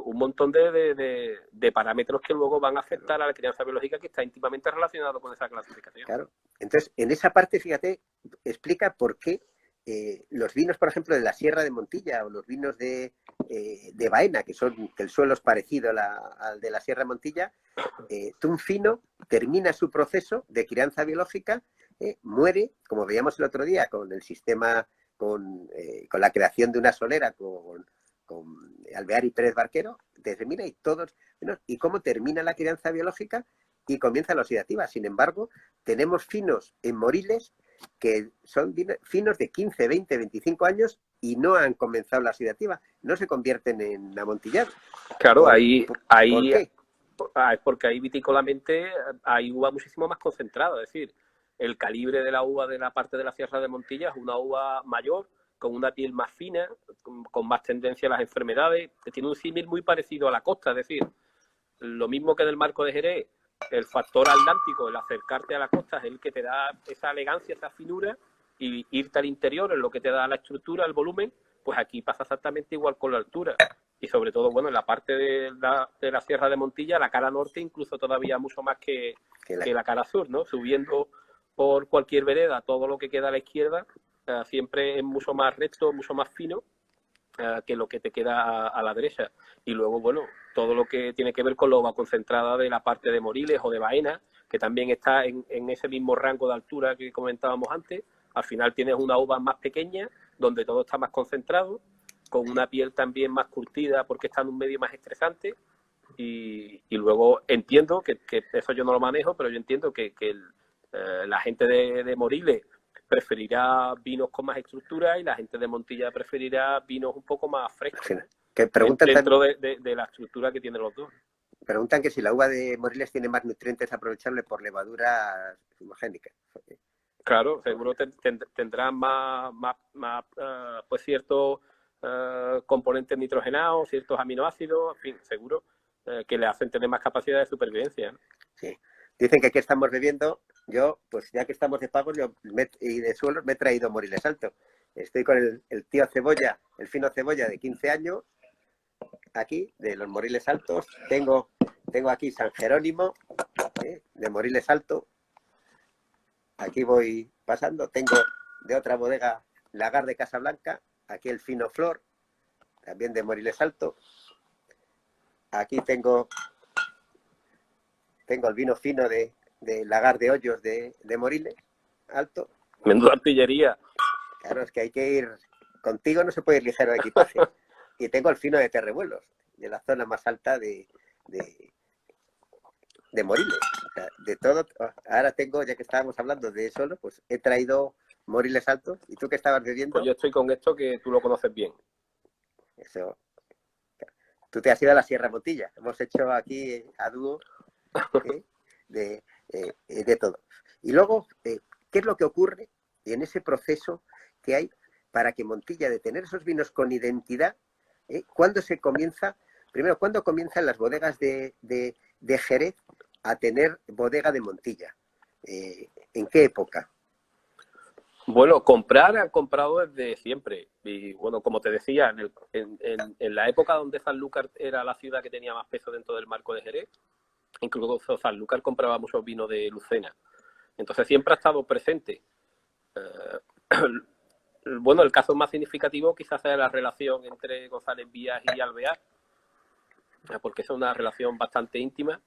un montón de parámetros que luego van a afectar a la crianza biológica, que está íntimamente relacionado con esa clasificación. Claro. Entonces, en esa parte, fíjate, explica por qué los vinos, por ejemplo, de la Sierra de Montilla o los vinos de Baena, que el suelo es parecido al de la Sierra de Montilla, Tunfino termina su proceso de crianza biológica muere, como veíamos el otro día, con el sistema, con la creación de una solera, con Alvear y Pérez Barquero, termina y todos, bueno, y cómo termina la crianza biológica y comienza la oxidativa. Sin embargo, tenemos finos en Moriles que son finos de 15, 20, 25 años y no han comenzado la oxidativa, no se convierten en amontillados. Claro, ¿Por qué? qué? Porque ahí vitícolamente hay uva muchísimo más concentrada, es decir, el calibre de la uva de la parte de la Sierra de Montilla es una uva mayor, con una piel más fina, con más tendencia a las enfermedades, que tiene un símil muy parecido a la costa, es decir, lo mismo que en el marco de Jerez, el factor atlántico, el acercarte a la costa es el que te da esa elegancia, esa finura, y irte al interior es lo que te da la estructura, el volumen, pues aquí pasa exactamente igual con la altura. Y sobre todo, bueno, en la parte de la Sierra de Montilla, la cara norte incluso todavía mucho más que la cara sur, ¿no? Subiendo por cualquier vereda, todo lo que queda a la izquierda, siempre es mucho más recto, mucho más fino, que lo que te queda a la derecha. Y luego, bueno, todo lo que tiene que ver con la uva concentrada de la parte de Moriles o de Baena, que también está en ese mismo rango de altura que comentábamos antes. Al final tienes una uva más pequeña, donde todo está más concentrado, con una piel también más curtida porque está en un medio más estresante. Y luego entiendo que eso yo no lo manejo, pero yo entiendo que la gente de Moriles preferirá vinos con más estructura y la gente de Montilla preferirá vinos un poco más frescos, ¿no? Que preguntan dentro de la estructura que tienen los dos. Preguntan que si la uva de Moriles tiene más nutrientes aprovechables por levaduras fumogénicas. Claro, seguro tendrán más pues ciertos componentes nitrogenados, ciertos aminoácidos, en fin, seguro que le hacen tener más capacidad de supervivencia, ¿no? Sí. Dicen que aquí estamos bebiendo. Yo, pues ya que estamos de pagos y de suelos, me he traído Moriles Alto. Estoy con el tío Cebolla, el fino Cebolla de 15 años, aquí, de los Moriles Altos. Tengo aquí San Jerónimo, de Moriles Alto. Aquí voy pasando. Tengo de otra bodega Lagar de Casablanca. Aquí el fino Flor, también de Moriles Alto. Aquí tengo el vino fino de Lagar de Hoyos de Moriles Alto. Menuda artillería. Claro, es que hay que ir... Contigo no se puede ir ligero de equipaje. Y tengo el fino de Terrebuelos, de la zona más alta de Moriles. O sea, de todo... Ahora tengo, ya que estábamos hablando de solo, pues he traído Moriles Alto. ¿Y tú qué estabas bebiendo? Pues yo estoy con esto que tú lo conoces bien. Eso. Tú te has ido a la Sierra Montilla. Hemos hecho aquí a dúo de todo. Y luego, ¿qué es lo que ocurre en ese proceso que hay para que Montilla, de tener esos vinos con identidad, ¿cuándo se comienza? Primero, ¿cuándo comienzan las bodegas de Jerez a tener bodega de Montilla? ¿En qué época? Bueno, han comprado desde siempre. Y bueno, como te decía, en la época donde Sanlúcar era la ciudad que tenía más peso dentro del marco de Jerez, incluso Sanlúcar compraba muchos vinos de Lucena. Entonces siempre ha estado presente. Bueno, el caso más significativo quizás sea la relación entre González Vías y Alvear, porque es una relación bastante íntima.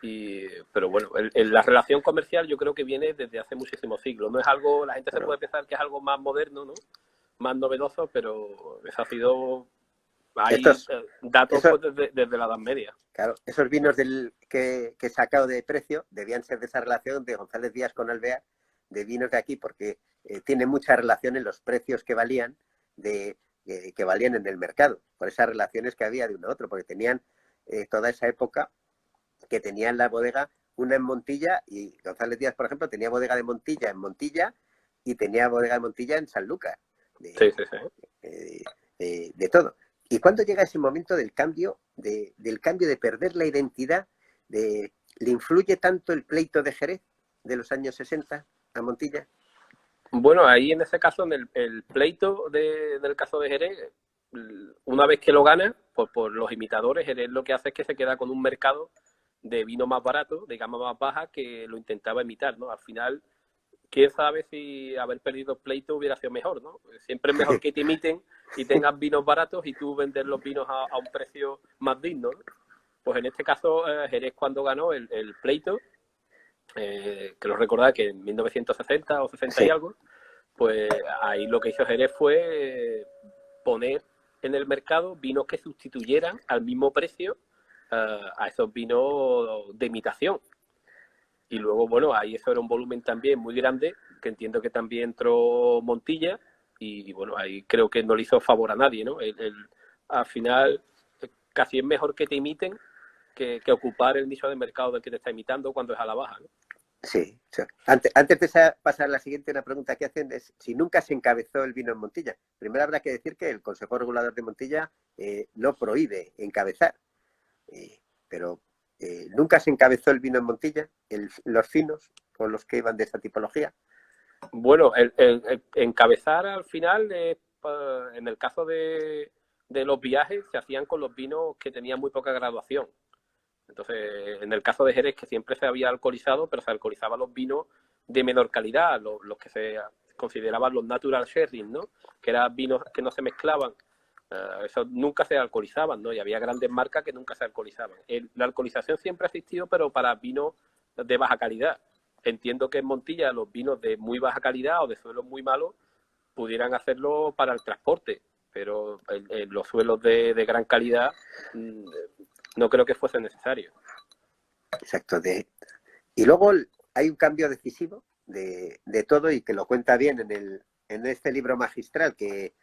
Pero bueno, la relación comercial yo creo que viene desde hace muchísimos siglos. No es algo, la gente se puede pensar que es algo más moderno, ¿no? Más novedoso, pero eso ha sido... Hay datos pues, desde la Edad Media. Claro, esos vinos que he sacado de precio debían ser de esa relación de González Díaz con Alvear, de vinos de aquí, porque tiene mucha relación en los precios que valían que valían en el mercado, por esas relaciones que había de uno a otro, porque tenían toda esa época que tenían la bodega, una en Montilla, y González Díaz, por ejemplo, tenía bodega de Montilla en Montilla y tenía bodega de Montilla en Sanlúcar. Sí. De todo. ¿Y cuándo llega ese momento del cambio de perder la identidad? ¿Le influye tanto el pleito de Jerez de los años 60 a Montilla? Bueno, ahí en ese caso, en el pleito del caso de Jerez, una vez que lo gana, pues por los imitadores, Jerez lo que hace es que se queda con un mercado de vino más barato, de gama más baja, que lo intentaba imitar, ¿no? Al final, quién sabe si haber perdido el pleito hubiera sido mejor, ¿no? Siempre es mejor que te imiten y tengas vinos baratos y tú vender los vinos a un precio más digno, ¿no? Pues en este caso, Jerez cuando ganó el pleito, creo recordar que en 1960 o 60 y Sí, algo, pues ahí lo que hizo Jerez fue poner en el mercado vinos que sustituyeran al mismo precio a esos vinos de imitación. Y luego, bueno, ahí eso era un volumen también muy grande, que entiendo que también entró Montilla, y bueno, ahí creo que no le hizo favor a nadie, ¿no? Al final, casi es mejor que te imiten que ocupar el nicho de mercado del que te está imitando cuando es a la baja, ¿no? sí. O sea, antes de pasar a la siguiente, una pregunta que hacen es si nunca se encabezó el vino en Montilla. Primero habrá que decir que el Consejo Regulador de Montilla no prohíbe encabezar, pero nunca se encabezó el vino en Montilla, los finos con los que iban de esta tipología. Bueno, el encabezar al final, en el caso de los viajes, se hacían con los vinos que tenían muy poca graduación. Entonces, en el caso de Jerez, que siempre se había alcoholizado, pero se alcoholizaban los vinos de menor calidad, los que se consideraban los natural sherring, ¿no? Que eran vinos que no se mezclaban. Eso nunca se alcoholizaban, ¿no? Y había grandes marcas que nunca se alcoholizaban. La alcoholización siempre ha existido, pero para vinos de baja calidad. Entiendo que en Montilla los vinos de muy baja calidad o de suelos muy malos pudieran hacerlo para el transporte, pero en los suelos de gran calidad no creo que fuese necesario. Exacto. Y luego hay un cambio decisivo de todo y que lo cuenta bien en este libro magistral que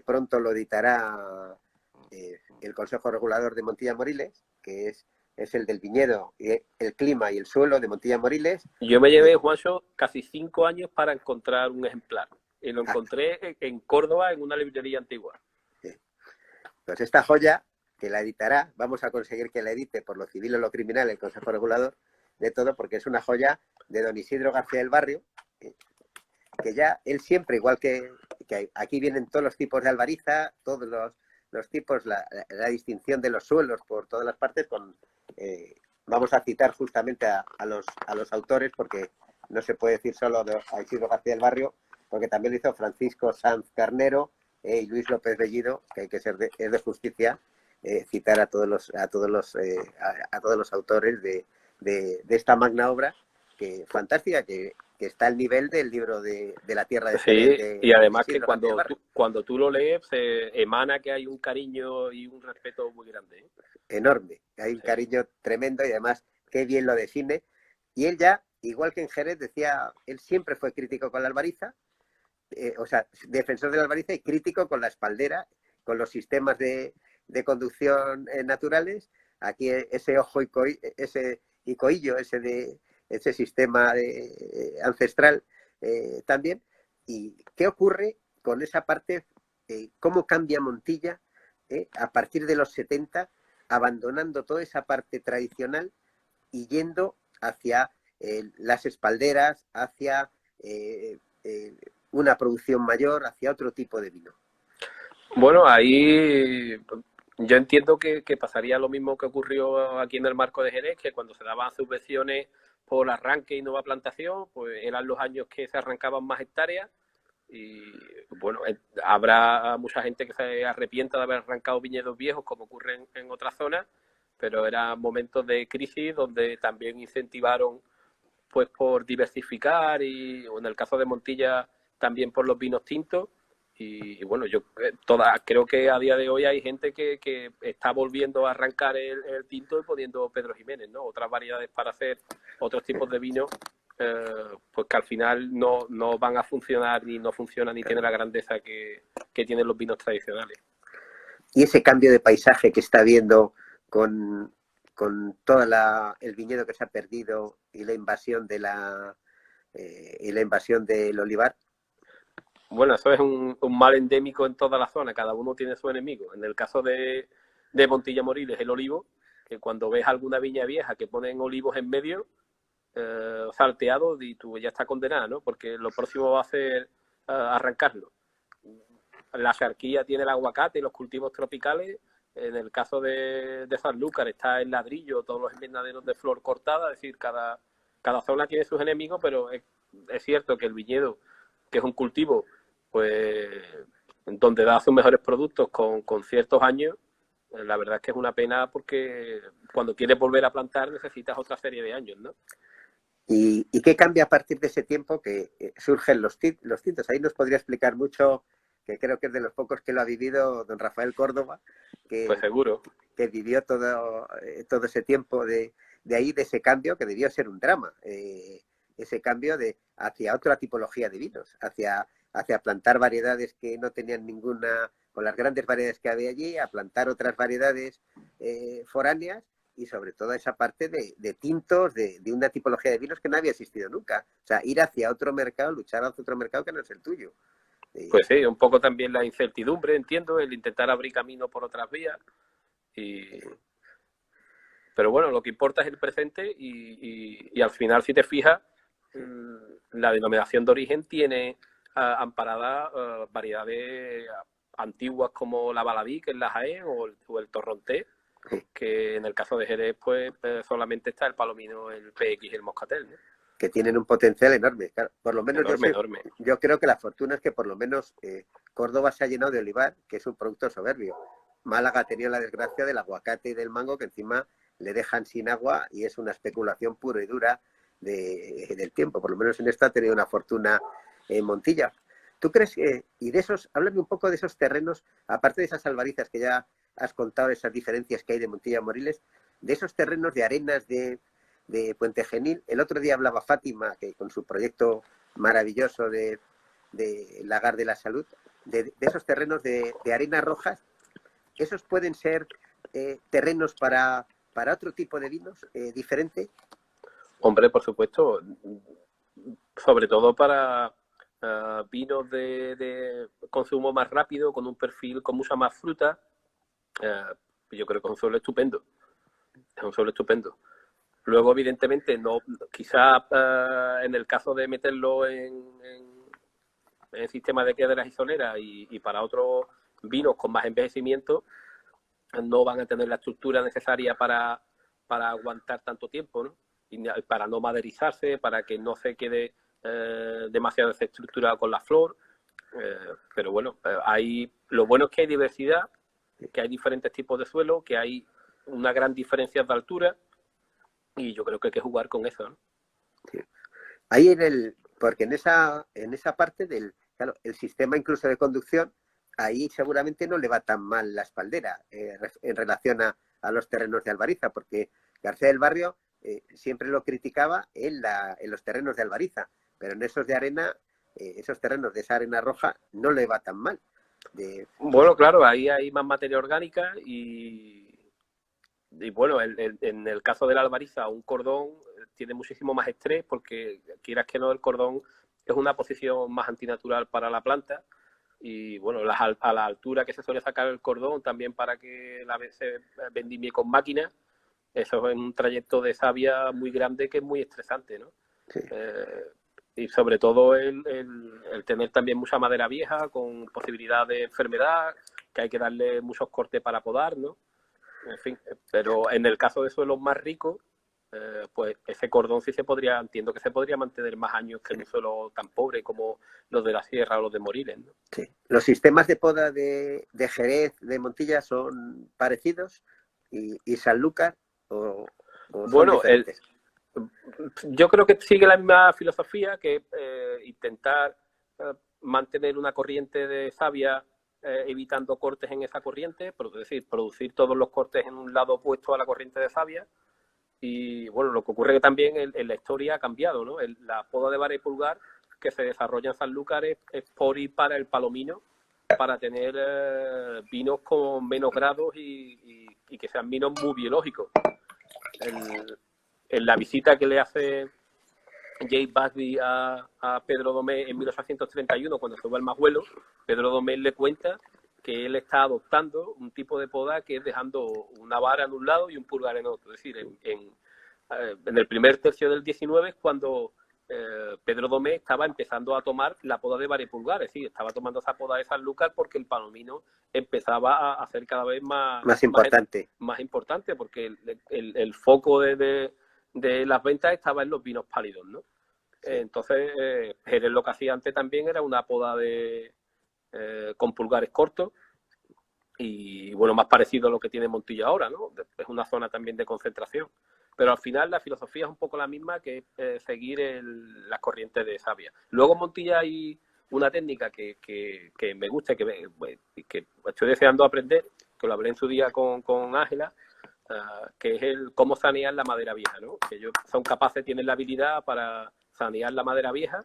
pronto lo editará el Consejo Regulador de Montilla Moriles, que es el del viñedo, el clima y el suelo de Montilla Moriles. Yo me llevé, Juancho, casi 5 años para encontrar un ejemplar. Y lo Ah, encontré en Córdoba, en una librería antigua. pues esta joya, que la editará, vamos a conseguir que la edite por lo civil o lo criminal el Consejo Regulador de todo, porque es una joya de don Isidro García del Barrio, que ya él siempre, igual que aquí vienen todos los tipos de albariza, todos los tipos, la distinción de los suelos por todas las partes, vamos a citar justamente a los autores, porque no se puede decir solo a Isidro García del Barrio, porque también lo hizo Francisco Sanz Carnero y Luis López Bellido, que hay que ser es de justicia citar a todos los autores de esta magna obra, que fantástica, que está al nivel del libro de la tierra de Jerez Sí, y de además que Isidro García del Barrio. cuando tú lo lees, se emana que hay un cariño y un respeto muy grande, ¿eh? Enorme, hay un Sí. cariño tremendo y además qué bien lo define. Y él ya, igual que en Jerez, decía, él siempre fue crítico con la albariza, o sea, defensor de la albariza y crítico con la espaldera, con los sistemas de conducción naturales. Aquí ese ojo ese icoillo, ese sistema ancestral también. ¿Y qué ocurre con esa parte? ¿Cómo cambia Montilla a partir de los 70, abandonando toda esa parte tradicional y yendo hacia las espalderas, hacia una producción mayor, hacia otro tipo de vino? Bueno, ahí yo entiendo que pasaría lo mismo que ocurrió aquí en el marco de Jerez, que cuando se daban subvenciones por arranque y nueva plantación, pues eran los años que se arrancaban más hectáreas y bueno, habrá mucha gente que se arrepienta de haber arrancado viñedos viejos, como ocurre en otras zonas, pero eran momentos de crisis donde también incentivaron pues por diversificar y o en el caso de Montilla también por los vinos tintos y bueno, yo creo que a día de hoy hay gente que está volviendo a arrancar el tinto y poniendo Pedro Jiménez, ¿no? Otras variedades para hacer otros tipos de vinos, pues que al final no van a funcionar ni no funcionan ni tienen la grandeza que tienen los vinos tradicionales. Y ese cambio de paisaje que está viendo con todo el viñedo que se ha perdido y la invasión del olivar. Bueno, eso es un mal endémico en toda la zona, cada uno tiene su enemigo. En el caso de Montilla Moriles, el olivo, que cuando ves alguna viña vieja que ponen olivos en medio, salteados, y tú ya está condenada, ¿no? Porque lo próximo va a ser arrancarlo. La Axarquía tiene el aguacate y los cultivos tropicales. En el caso de Sanlúcar está el ladrillo, todos los invernaderos de flor cortada, es decir, cada zona tiene sus enemigos, pero es cierto que el viñedo, que es un cultivo, pues donde da sus mejores productos con ciertos años, la verdad es que es una pena porque cuando quieres volver a plantar necesitas otra serie de años, ¿no? ¿Y qué cambia a partir de ese tiempo que surgen los tintos? Ahí nos podría explicar mucho, que creo que es de los pocos que lo ha vivido don Rafael Córdoba, Pues que, seguro. que vivió todo ese tiempo de ahí, de ese cambio, que debió ser un drama. Ese cambio hacia otra tipología de vinos, hacia plantar variedades que no tenían ninguna, con las grandes variedades que había allí, a plantar otras variedades foráneas, y sobre todo esa parte de tintos, de una tipología de vinos que no había existido nunca. O sea, ir hacia otro mercado, luchar hacia otro mercado que no es el tuyo. Pues sí, un poco también la incertidumbre, entiendo, el intentar abrir camino por otras vías. Pero bueno, lo que importa es el presente y al final, si te fijas, la denominación de origen tiene amparadas variedades antiguas como la Baladí, que es la Jaén, o el Torrontés, que en el caso de Jerez, pues solamente está el Palomino, el PX y el Moscatel, ¿no? Que tienen un potencial enorme. Claro, por lo menos enorme. Yo creo que la fortuna es que por lo menos Córdoba se ha llenado de olivar, que es un producto soberbio. Málaga ha tenido la desgracia del aguacate y del mango, que encima le dejan sin agua y es una especulación pura y dura del tiempo. Por lo menos en esta ha tenido una fortuna Montilla. ¿Tú crees que, y de esos, háblame un poco de esos terrenos, aparte de esas albarizas que ya has contado, esas diferencias que hay de Montilla a Moriles, de esos terrenos de arenas de Puente Genil? El otro día hablaba Fátima, que con su proyecto maravilloso de Lagar de la Salud, de esos terrenos de arenas rojas. ¿Esos pueden ser terrenos para otro tipo de vinos diferente? Hombre, por supuesto, sobre todo para vinos de consumo más rápido, con un perfil con mucha más fruta. Yo creo que es un suelo estupendo. Es un suelo estupendo. Luego, evidentemente, no, quizá en el caso de meterlo en sistema de piedras y soleras y para otros vinos con más envejecimiento, no van a tener la estructura necesaria para aguantar tanto tiempo, ¿no? Y para no maderizarse, para que no se quede demasiado desestructurado con la flor. Pero bueno, lo bueno es que hay diversidad, que hay diferentes tipos de suelo, que hay una gran diferencia de altura, y yo creo que hay que jugar con eso, ¿no? Sí. Ahí porque en esa parte claro, el sistema incluso de conducción, ahí seguramente no le va tan mal la espaldera en relación a los terrenos de Albariza, porque García del Barrio siempre lo criticaba en los terrenos de Albariza, pero en esos de arena, esos terrenos de esa arena roja, no le va tan mal. Bueno, claro, ahí hay más materia orgánica y bueno, en el caso de la albariza, un cordón tiene muchísimo más estrés porque, quieras que no, el cordón es una posición más antinatural para la planta y, bueno, a la altura que se suele sacar el cordón también para que la vez se vendimie con máquina, eso es un trayecto de savia muy grande que es muy estresante, ¿no? Sí. Y sobre todo el tener también mucha madera vieja con posibilidad de enfermedad, que hay que darle muchos cortes para podar, ¿no? En fin, pero en el caso de suelos más ricos, pues ese cordón entiendo que se podría mantener más años que en un suelo tan pobre como los de la Sierra o los de Moriles, ¿no? Sí. ¿Los sistemas de poda de Jerez, de Montilla, son parecidos? ¿Y Sanlúcar o son Bueno, diferentes? yo creo que sigue la misma filosofía, que intentar mantener una corriente de savia evitando cortes en esa corriente, es decir, producir todos los cortes en un lado opuesto a la corriente de savia. Y bueno, lo que ocurre que también en la historia ha cambiado, ¿no? La poda de vara y pulgar que se desarrolla en Sanlúcar es por y para el palomino, para tener vinos con menos grados y que sean vinos muy biológicos. En la visita que le hace Jay Busby a Pedro Domé en 1831, cuando se va al Majuelo, Pedro Domé le cuenta que él está adoptando un tipo de poda que es dejando una vara en un lado y un pulgar en otro. Es decir, en el primer tercio del 19 es cuando Pedro Domé estaba empezando a tomar la poda de vara y pulgar. Es decir, estaba tomando esa poda de Sanlúcar porque el palomino empezaba a ser cada vez más importante. Más importante, porque el foco de las ventas estaba en los vinos pálidos, ¿no? Sí. Entonces, Jerez lo que hacía antes también era una poda con pulgares cortos y, bueno, más parecido a lo que tiene Montilla ahora, ¿no? Es una zona también de concentración. Pero al final la filosofía es un poco la misma que seguir las corrientes de savia. Luego en Montilla hay una técnica que me gusta y que estoy deseando aprender, que lo hablé en su día con Ángela, que es el cómo sanear la madera vieja, ¿no? Que ellos son capaces, tienen la habilidad para sanear la madera vieja,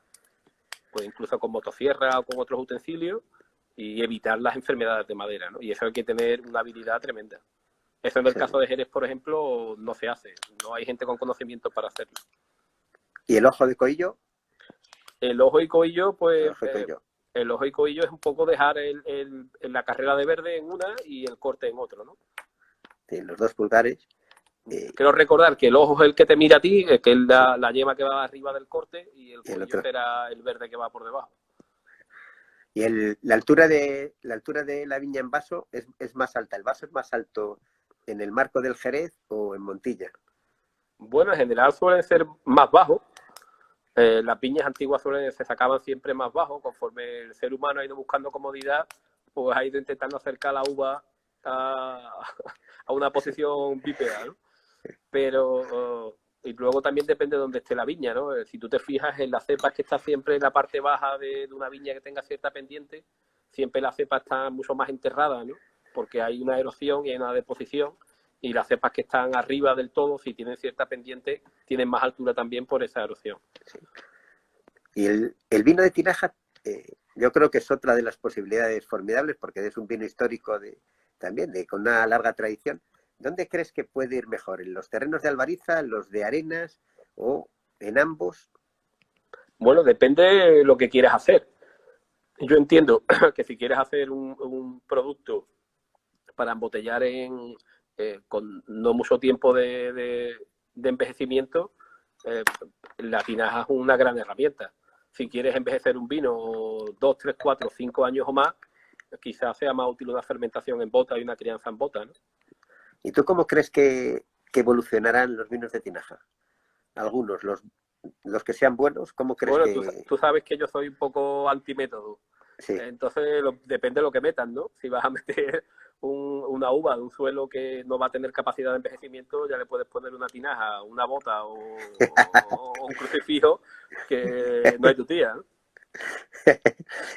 pues incluso con motosierra o con otros utensilios, y evitar las enfermedades de madera, ¿no? Y eso hay que tener una habilidad tremenda. Eso en el caso de Jerez, por ejemplo, no se hace. No hay gente con conocimiento para hacerlo. ¿Y el ojo de coillo? El ojo y coillo, pues... El ojo de coillo. El ojo y coillo es un poco dejar la carrera de verde en una y el corte en otro, ¿no? Sí, los 2 pulgares. Quiero recordar que el ojo es el que te mira a ti, que es la yema que va arriba del corte, y el coillo será el verde que va por debajo. Y la altura de la viña en vaso es más alta. ¿El vaso es más alto en el marco del Jerez o en Montilla? Bueno, en general suelen ser más bajos. Las viñas antiguas se sacaban siempre más bajos. Conforme el ser humano ha ido buscando comodidad, pues ha ido intentando acercar la uva a una posición bípeda, ¿no? Pero y luego también depende de dónde esté la viña, ¿no? Si tú te fijas en las cepas que está siempre en la parte baja de una viña que tenga cierta pendiente, siempre la cepa está mucho más enterrada, ¿no? Porque hay una erosión y hay una deposición, y las cepas que están arriba del todo, si tienen cierta pendiente, tienen más altura también por esa erosión. Sí. Y el vino de tinaja, yo creo que es otra de las posibilidades formidables, porque es un vino histórico también con una larga tradición. ¿Dónde crees que puede ir mejor? ¿En los terrenos de Albariza, en los de Arenas o en ambos? Bueno, depende de lo que quieras hacer. Yo entiendo que si quieres hacer un producto para embotellar con no mucho tiempo de envejecimiento, la tinaja es una gran herramienta. Si quieres envejecer un vino 2, 3, 4, 5 años o más, quizás sea más útil una fermentación en bota y una crianza en bota, ¿no? ¿Y tú cómo crees que evolucionarán los vinos de tinaja? Algunos, los que sean buenos, ¿cómo crees bueno, que...? tú sabes que yo soy un poco antimétodo. Sí. Entonces, depende de lo que metan, ¿no? Si vas a meter una uva de un suelo que no va a tener capacidad de envejecimiento, ya le puedes poner una tinaja, una bota o un crucifijo que no hay tu tía, ¿no?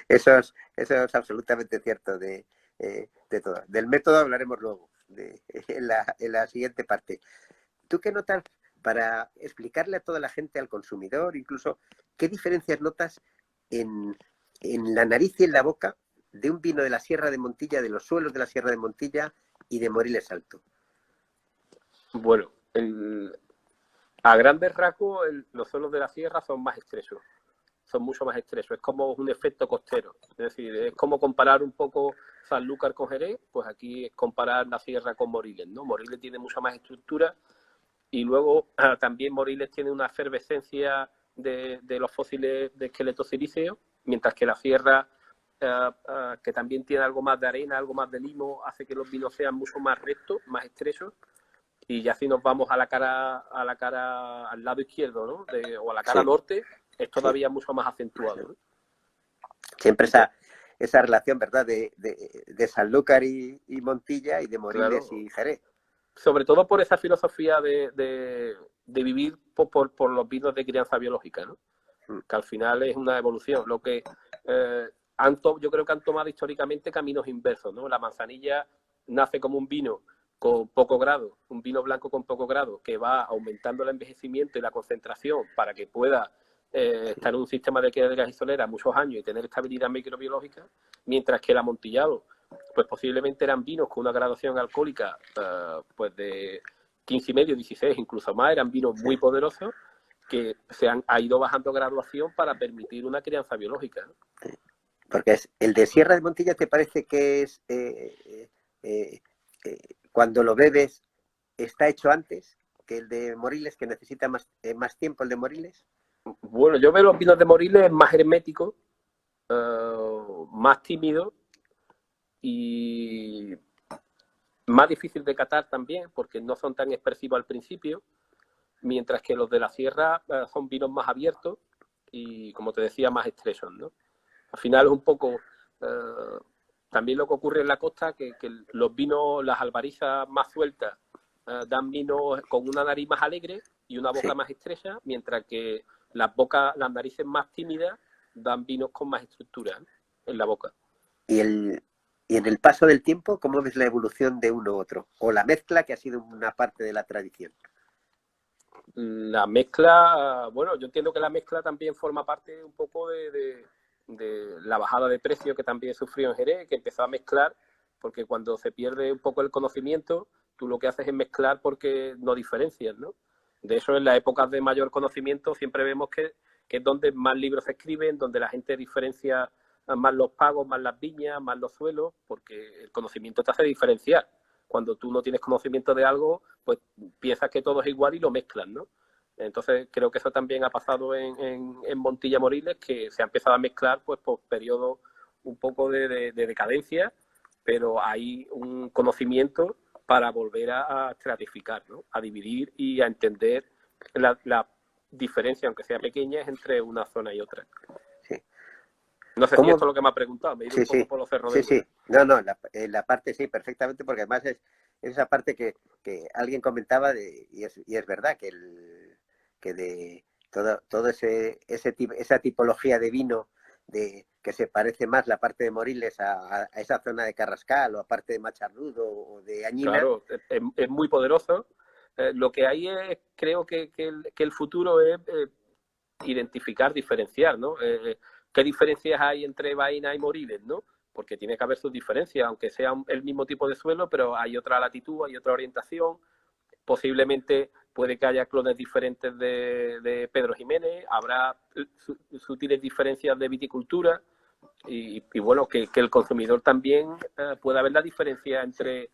Eso es absolutamente cierto de todo. Del método hablaremos luego, en la siguiente parte. ¿Tú qué notas para explicarle a toda la gente, al consumidor, incluso, qué diferencias notas en la nariz y en la boca de un vino de la Sierra de Montilla, de los suelos de la Sierra de Montilla y de Moriles Alto? Bueno, a grandes rasgos, los suelos de la sierra son más estrechos. Son mucho más estrechos. Es como un efecto costero. Es decir, es como comparar un poco Sanlúcar con Jerez, pues aquí es comparar la sierra con Moriles, ¿no? Moriles tiene mucha más estructura, y luego también Moriles tiene una efervescencia de los fósiles de esqueleto silíceo, mientras que la sierra, que también tiene algo más de arena, algo más de limo, hace que los vinos sean mucho más rectos, más estrechos. Y ya si nos vamos al lado izquierdo, ¿no? O a la cara norte, es todavía mucho más acentuado, ¿no? Siempre esa relación, ¿verdad? De Sanlúcar y Montilla, y de Moriles, claro, y Jerez. Sobre todo por esa filosofía de vivir por los vinos de crianza biológica, ¿no? Que al final es una evolución. Lo que yo creo que han tomado históricamente caminos inversos, ¿no? La manzanilla nace como un vino con poco grado, un vino blanco con poco grado, que va aumentando el envejecimiento y la concentración para que pueda estar en un sistema de queda de gas y solera muchos años y tener estabilidad microbiológica, mientras que el amontillado, pues posiblemente eran vinos con una graduación alcohólica pues de 15,5, 16, incluso más, eran vinos muy poderosos que ha ido bajando graduación para permitir una crianza biológica, ¿no? Porque el de Sierra de Montilla, ¿te parece que es cuando lo bebes está hecho antes que el de Moriles, que necesita más tiempo el de Moriles? Bueno, yo veo los vinos de Moriles más herméticos, más tímidos y más difícil de catar también, porque no son tan expresivos al principio, mientras que los de la sierra son vinos más abiertos y, como te decía, más estrechos, ¿no? Al final es un poco también lo que ocurre en la costa, que los vinos, las albarizas más sueltas, dan vinos con una nariz más alegre y una boca más estrecha, mientras que las narices más tímidas dan vinos con más estructura, ¿no?, en la boca. Y en el paso del tiempo, ¿cómo ves la evolución de uno u otro? O la mezcla, que ha sido una parte de la tradición. La mezcla, bueno, yo entiendo que la mezcla también forma parte un poco de la bajada de precio que también sufrió en Jerez, que empezó a mezclar, porque cuando se pierde un poco el conocimiento, tú lo que haces es mezclar porque no diferencias, ¿no? De eso, en las épocas de mayor conocimiento siempre vemos que es donde más libros se escriben, donde la gente diferencia más los pagos, más las viñas, más los suelos, porque el conocimiento te hace diferenciar. Cuando tú no tienes conocimiento de algo, pues piensas que todo es igual y lo mezclas, ¿no? Entonces creo que eso también ha pasado en Montilla Moriles, que se ha empezado a mezclar pues por periodos un poco de decadencia, pero hay un conocimiento para volver a estratificar, ¿no?, a dividir y a entender la diferencia, aunque sea pequeña, entre una zona y otra. Sí. No sé si esto es lo que me ha preguntado, me he ido un poco por los cerros. Sí. No, la parte sí, perfectamente, porque además es esa parte que alguien comentaba, y es verdad, que de todo esa tipología de vino, que se parece más la parte de Moriles a esa zona de Carrascal, o a parte de Macharrudo o de Añina. Claro, es muy poderoso. Lo que hay es, creo que el futuro es identificar, diferenciar, ¿no? ¿Qué diferencias hay entre Baena y Moriles, no? Porque tiene que haber sus diferencias, aunque sea el mismo tipo de suelo, pero hay otra latitud, hay otra orientación. Posiblemente puede que haya clones diferentes de Pedro Jiménez, habrá sutiles diferencias de viticultura y bueno, que el consumidor también pueda ver la diferencia entre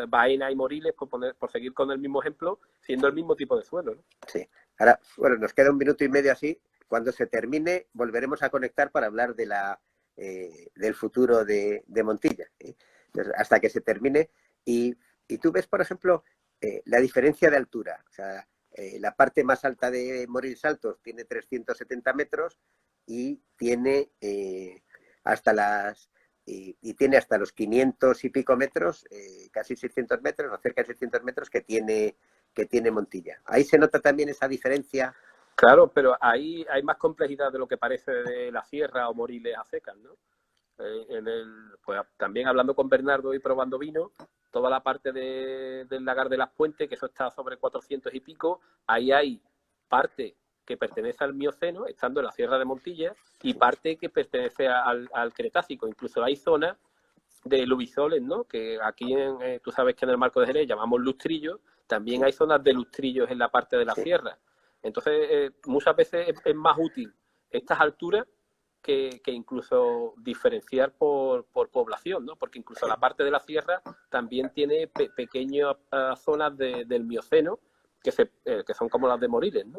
Baena y Moriles, por seguir con el mismo ejemplo, siendo el mismo tipo de suelo, ¿no? Sí. Ahora, bueno, nos queda 1 minuto y medio así. Cuando se termine, volveremos a conectar para hablar del futuro de Montilla, ¿eh? Entonces, hasta que se termine. Y tú ves, por ejemplo, la diferencia de altura. O sea, la parte más alta de Moriles Altos tiene 370 metros y tiene tiene hasta los 500 y pico metros, casi 600 metros, o cerca de 600 metros que tiene Montilla. Ahí se nota también esa diferencia. Claro, pero ahí hay más complejidad de lo que parece de la sierra o Moriles a secas, ¿no? Pues también hablando con Bernardo y probando vino, toda la parte del lagar de las Puentes, que eso está sobre 400 y pico, ahí hay parte que pertenece al Mioceno, estando en la Sierra de Montilla, y parte que pertenece al Cretácico. Incluso hay zonas de lubisoles, ¿no? Que aquí, tú sabes que en el Marco de Jerez llamamos lustrillos, también hay zonas de lustrillos en la parte de la sierra. Entonces, muchas veces es más útil estas alturas que incluso diferenciar por población, ¿no? Porque incluso la parte de la sierra también tiene pequeñas zonas del Mioceno que son como las de Moriles, ¿no?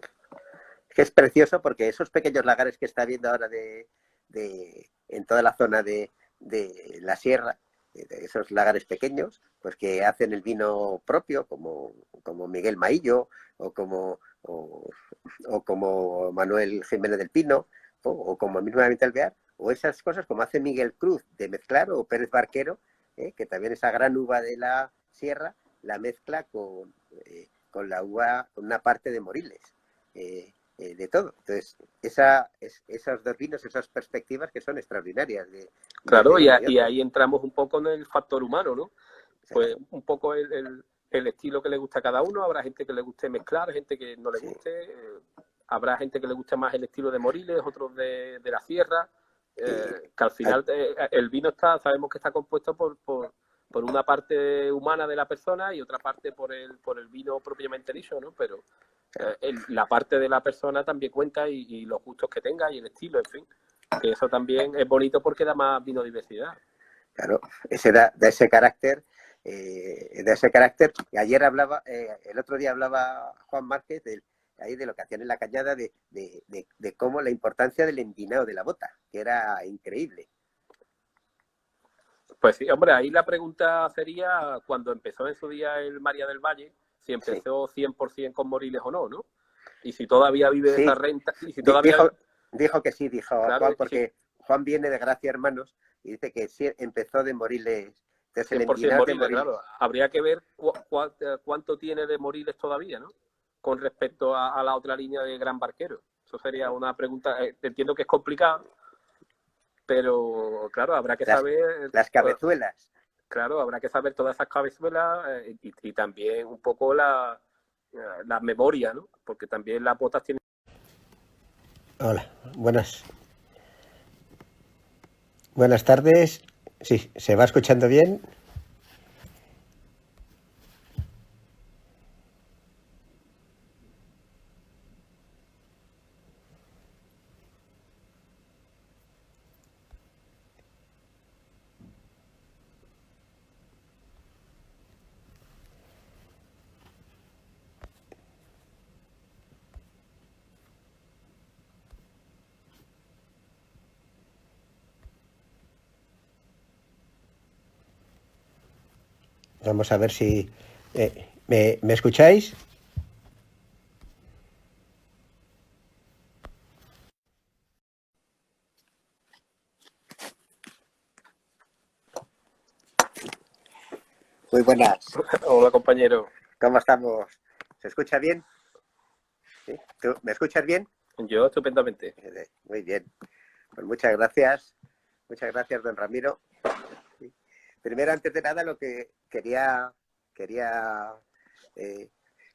Que es precioso porque esos pequeños lagares que está viendo ahora en toda la zona de la sierra, esos lagares pequeños, pues que hacen el vino propio, como Miguel Maillo o como Manuel Jiménez del Pino, o como mismamente Alvear, o esas cosas como hace Miguel Cruz de mezclar, o Pérez Barquero, que también esa gran uva de la sierra la mezcla con la uva, con una parte de Moriles, de todo. Entonces, esos dos vinos, esas perspectivas que son extraordinarias. Claro, y ahí entramos un poco en el factor humano, ¿no? Pues un poco el estilo que le gusta a cada uno. Habrá gente que le guste mezclar, gente que no le guste. Habrá gente que le guste más el estilo de Moriles, otros de la sierra. Que al final el vino sabemos que está compuesto por una parte humana de la persona y otra parte por el vino propiamente dicho, ¿no? Pero la parte de la persona también cuenta y los gustos que tenga y el estilo, en fin. Que eso también es bonito porque da más vinodiversidad. Claro, da ese carácter. Y ayer el otro día hablaba Juan Márquez de lo que hacían en la cañada, de cómo la importancia del envinado de la bota, que era increíble. Pues sí, hombre, ahí la pregunta sería, cuando empezó en su día el María del Valle, si empezó 100% con Moriles o no, ¿no? Y si todavía vive de esa renta. Y si todavía... Dijo que sí, claro, Juan, porque Juan viene de Gracia Hermanos y dice que sí, empezó de Moriles Entonces, el 100% Envinar de Moriles, Moriles. claro. Habría que ver cuánto tiene de Moriles todavía, ¿no? Con respecto a la otra línea de Gran Barquero. Eso sería una pregunta, entiendo que es complicada, pero claro, habrá que saber... Las cabezuelas. Claro, habrá que saber todas esas cabezuelas y también un poco la memoria, ¿no? Porque también las botas tienen... Hola, buenas tardes. Sí, ¿se va escuchando bien? Vamos a ver si... ¿me escucháis? Muy buenas. Hola, compañero. ¿Cómo estamos? ¿Se escucha bien? ¿Sí? ¿Tú me escuchas bien? Yo estupendamente. Muy bien. Pues muchas gracias. Muchas gracias, don Ramiro. Sí. Primero, antes de nada, lo que quería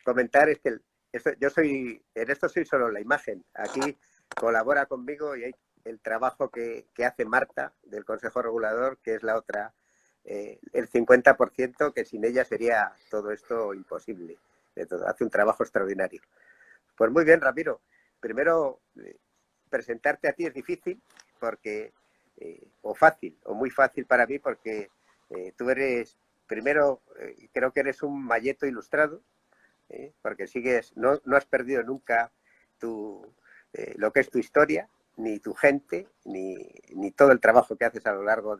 comentar es que en esto soy solo la imagen. Aquí colabora conmigo y hay el trabajo que hace Marta del Consejo Regulador, que es la otra, el 50%, que sin ella sería todo esto imposible. Hace un trabajo extraordinario. Pues muy bien, Ramiro. Primero, presentarte a ti es difícil, porque, o fácil, o muy fácil para mí, porque tú eres, primero, creo que eres un malleto ilustrado, porque no has perdido nunca lo que es tu historia, ni tu gente, ni todo el trabajo que haces a lo largo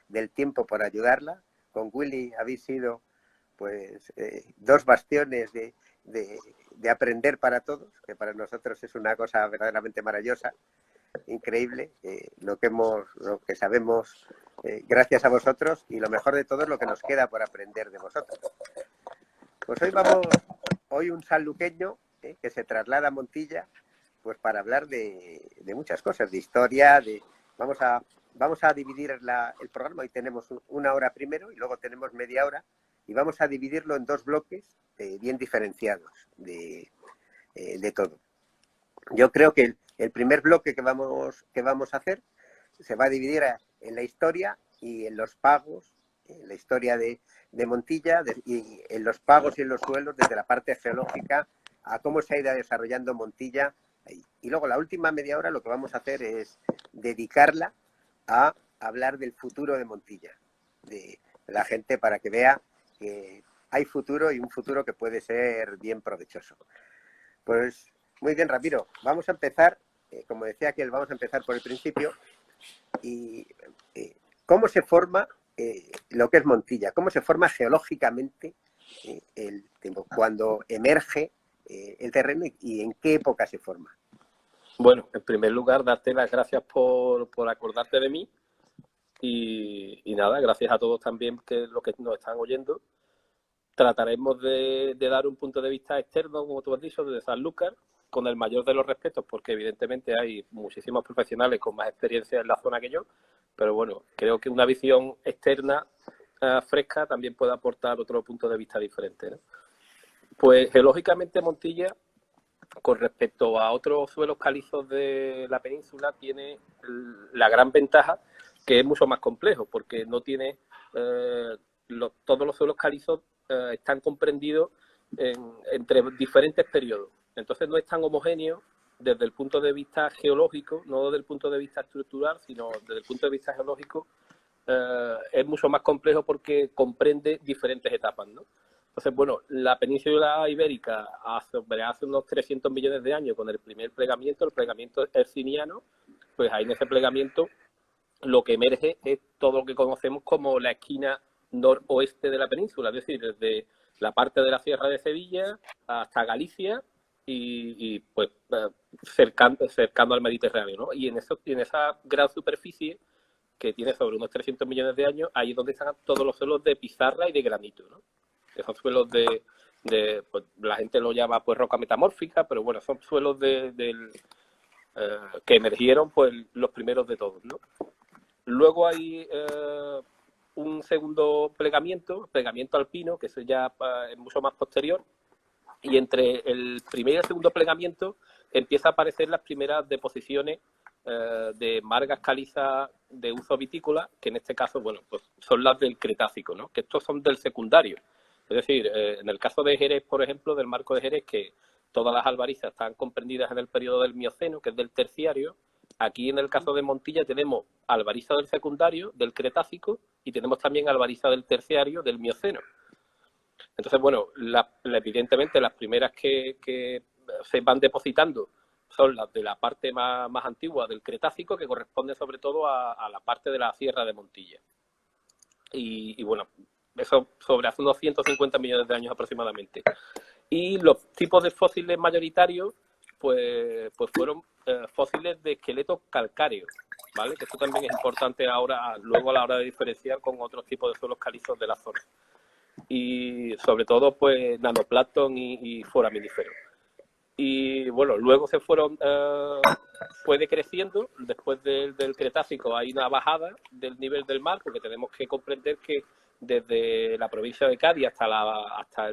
del tiempo por ayudarla. Con Willy habéis sido pues dos bastiones de aprender para todos, que para nosotros es una cosa verdaderamente maravillosa, increíble, lo que sabemos gracias a vosotros, y lo mejor de todo es lo que nos queda por aprender de vosotros. Pues hoy un sanluqueño que se traslada a Montilla, pues para hablar de muchas cosas, de historia, vamos a dividir el programa. Hoy tenemos una hora primero y luego tenemos media hora, y vamos a dividirlo en dos bloques bien diferenciados de todo. Yo creo que el primer bloque que vamos a hacer se va a dividir en la historia y en los pagos, en la historia de Montilla, y en los pagos y en los suelos, desde la parte geológica a cómo se ha ido desarrollando Montilla. Y luego la última media hora lo que vamos a hacer es dedicarla a hablar del futuro de Montilla, de la gente, para que vea que hay futuro, y un futuro que puede ser bien provechoso. Pues muy bien, Ramiro, vamos a empezar, como decía aquel, vamos a empezar por el principio. Y cómo se forma lo que es Montilla, cómo se forma geológicamente cuando emerge el terreno, y en qué época se forma. Bueno, en primer lugar, darte las gracias por acordarte de mí y nada, gracias a todos también que los que nos están oyendo. Trataremos de dar un punto de vista externo, como tú has dicho, desde Sanlúcar, con el mayor de los respetos, porque evidentemente hay muchísimos profesionales con más experiencia en la zona que yo, pero bueno, creo que una visión externa fresca también puede aportar otro punto de vista diferente, ¿no? Pues geológicamente Montilla, con respecto a otros suelos calizos de la península, tiene la gran ventaja que es mucho más complejo, porque no tiene todos los suelos calizos están comprendidos entre diferentes periodos. Entonces no es tan homogéneo desde el punto de vista geológico, no desde el punto de vista estructural, sino desde el punto de vista geológico. Es mucho más complejo porque comprende diferentes etapas, ¿no? Entonces, bueno, la península ibérica hace unos 300 millones de años, con el primer plegamiento, el plegamiento herciniano, pues ahí en ese plegamiento lo que emerge es todo lo que conocemos como la esquina noroeste de la península, es decir, desde la parte de la Sierra de Sevilla hasta Galicia y pues cercano al Mediterráneo, ¿no? Y en esa gran superficie que tiene sobre unos 300 millones de años, ahí es donde están todos los suelos de pizarra y de granito, ¿no? Esos suelos pues, la gente lo llama pues roca metamórfica, pero bueno, son suelos que emergieron pues los primeros de todos, ¿no? Luego hay un segundo plegamiento alpino, que eso ya es mucho más posterior, y entre el primer y el segundo plegamiento empieza a aparecer las primeras deposiciones de margas calizas de uso vitícola, que en este caso, bueno, pues son las del Cretácico, ¿no? Que estos son del secundario. Es decir, en el caso de Jerez, por ejemplo, del marco de Jerez, que todas las albarizas están comprendidas en el periodo del Mioceno, que es del Terciario. Aquí, en el caso de Montilla, tenemos albariza del secundario, del Cretácico, y tenemos también albariza del Terciario, del Mioceno. Entonces, bueno, evidentemente las primeras que se van depositando son las de la parte más antigua del Cretácico, que corresponde sobre todo a la parte de la Sierra de Montilla. Y bueno, eso sobre hace unos 150 millones de años aproximadamente. Y los tipos de fósiles mayoritarios, pues fueron fósiles de esqueletos calcáreos, ¿vale? Que esto también es importante luego a la hora de diferenciar con otros tipos de suelos calizos de la zona. Y sobre todo, pues, nanoplancton y foraminíferos. Y bueno, luego fue decreciendo. Después del Cretácico hay una bajada del nivel del mar, porque tenemos que comprender que desde la provincia de Cádiz hasta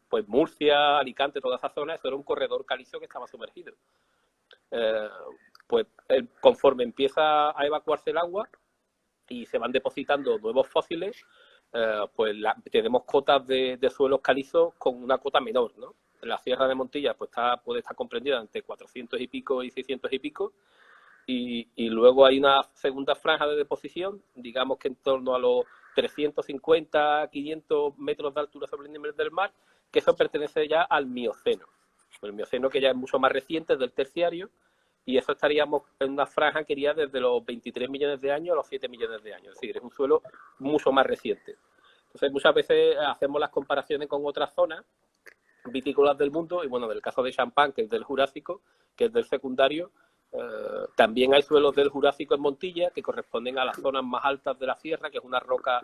pues Murcia, Alicante, toda esa zona, eso era un corredor calizo que estaba sumergido. Pues conforme empieza a evacuarse el agua y se van depositando nuevos fósiles, pues tenemos cotas de suelos calizos con una cota menor, ¿no? La Sierra de Montilla pues puede estar comprendida entre 400 y pico y 600 y pico, y luego hay una segunda franja de deposición, digamos que en torno a los 350, 500 metros de altura sobre el nivel del mar, que eso pertenece ya al Mioceno. El Mioceno, que ya es mucho más reciente, es del Terciario, y eso estaríamos en una franja que iría desde los 23 millones de años a los 7 millones de años. Es decir, es un suelo mucho más reciente. Entonces, muchas veces hacemos las comparaciones con otras zonas vitícolas del mundo, y bueno, del caso de Champagne, que es del Jurásico, que es del secundario, también hay suelos del Jurásico en Montilla que corresponden a las zonas más altas de la sierra, que es una roca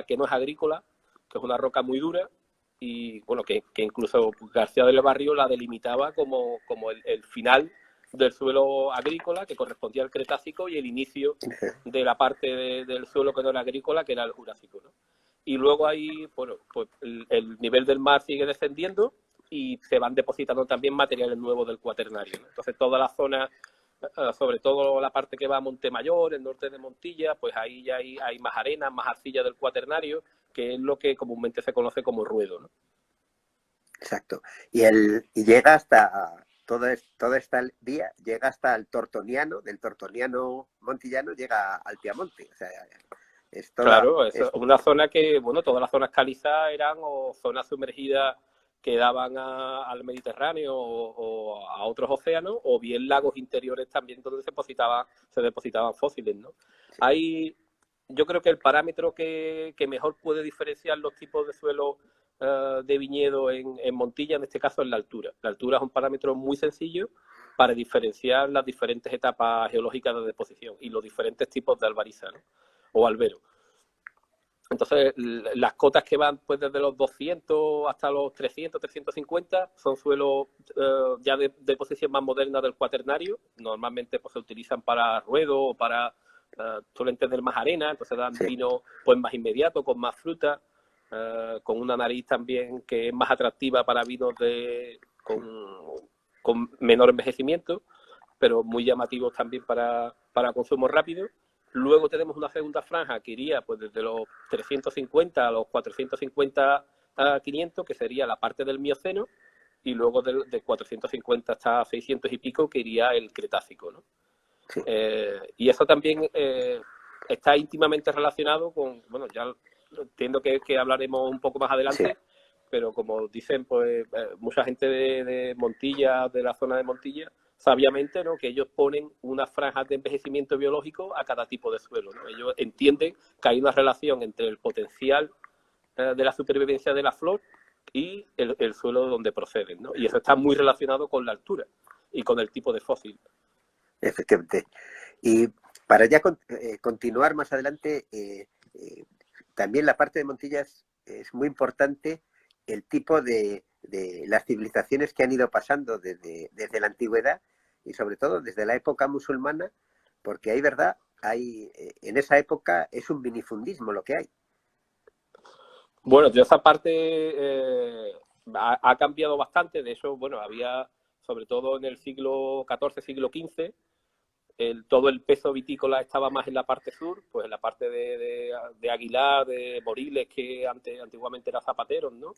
que no es agrícola, que es una roca muy dura, y bueno, que incluso García del Barrio la delimitaba como el final del suelo agrícola, que correspondía al Cretácico, y el inicio de la parte del suelo que no era agrícola, que era el Jurásico, ¿no? Y luego ahí, bueno, pues el nivel del mar sigue descendiendo y se van depositando también materiales nuevos del Cuaternario, ¿no? Entonces, toda la zona, sobre todo la parte que va a Montemayor, el norte de Montilla, pues ahí ya hay más arena, más arcilla del Cuaternario, que es lo que comúnmente se conoce como ruedo, ¿no? Exacto. Y llega hasta toda esta vía, llega hasta el Tortoniano, del Tortoniano montillano llega al Piamonte. O sea, claro, es una zona que, bueno, todas las zonas calizas eran o zonas sumergidas que daban al Mediterráneo o a otros océanos, o bien lagos interiores también donde se depositaban fósiles, ¿no? Yo creo que el parámetro que mejor puede diferenciar los tipos de suelo de viñedo en Montilla, en este caso, es la altura. La altura es un parámetro muy sencillo para diferenciar las diferentes etapas geológicas de deposición y los diferentes tipos de albariza, ¿no? O albero. Entonces, las cotas que van pues desde los 200 hasta los 300, 350 son suelos ya de deposición más moderna del Cuaternario. Normalmente pues se utilizan para ruedo o suelen tener más arena, entonces dan vino pues más inmediato, con más fruta, con una nariz también que es más atractiva para vinos con menor envejecimiento, pero muy llamativos también para consumo rápido. Luego tenemos una segunda franja que iría pues desde los 350 a los 450 a 500, que sería la parte del Mioceno, y luego de 450 hasta 600 y pico, que iría el Cretácico, ¿no? Sí. Y eso también está íntimamente relacionado con, bueno, ya entiendo que hablaremos un poco más adelante, pero como dicen pues mucha gente de Montilla, de la zona de Montilla, sabiamente, ¿no?, que ellos ponen unas franjas de envejecimiento biológico a cada tipo de suelo, ¿no? Ellos entienden que hay una relación entre el potencial de la supervivencia de la flor y el suelo donde proceden, ¿no? Y eso está muy relacionado con la altura y con el tipo de fósil. Efectivamente. Y Para ya continuar más adelante, también la parte de Montilla es muy importante el tipo de las civilizaciones que han ido pasando desde la antigüedad y sobre todo desde la época musulmana, porque hay verdad, en esa época es un minifundismo lo que hay. Bueno, de esa parte ha cambiado bastante. De hecho, bueno, había, sobre todo en el siglo XIV, siglo XV, todo el peso vitícola estaba más en la parte sur, pues en la parte de Aguilar, de Moriles, que antiguamente era Zapateros, ¿no?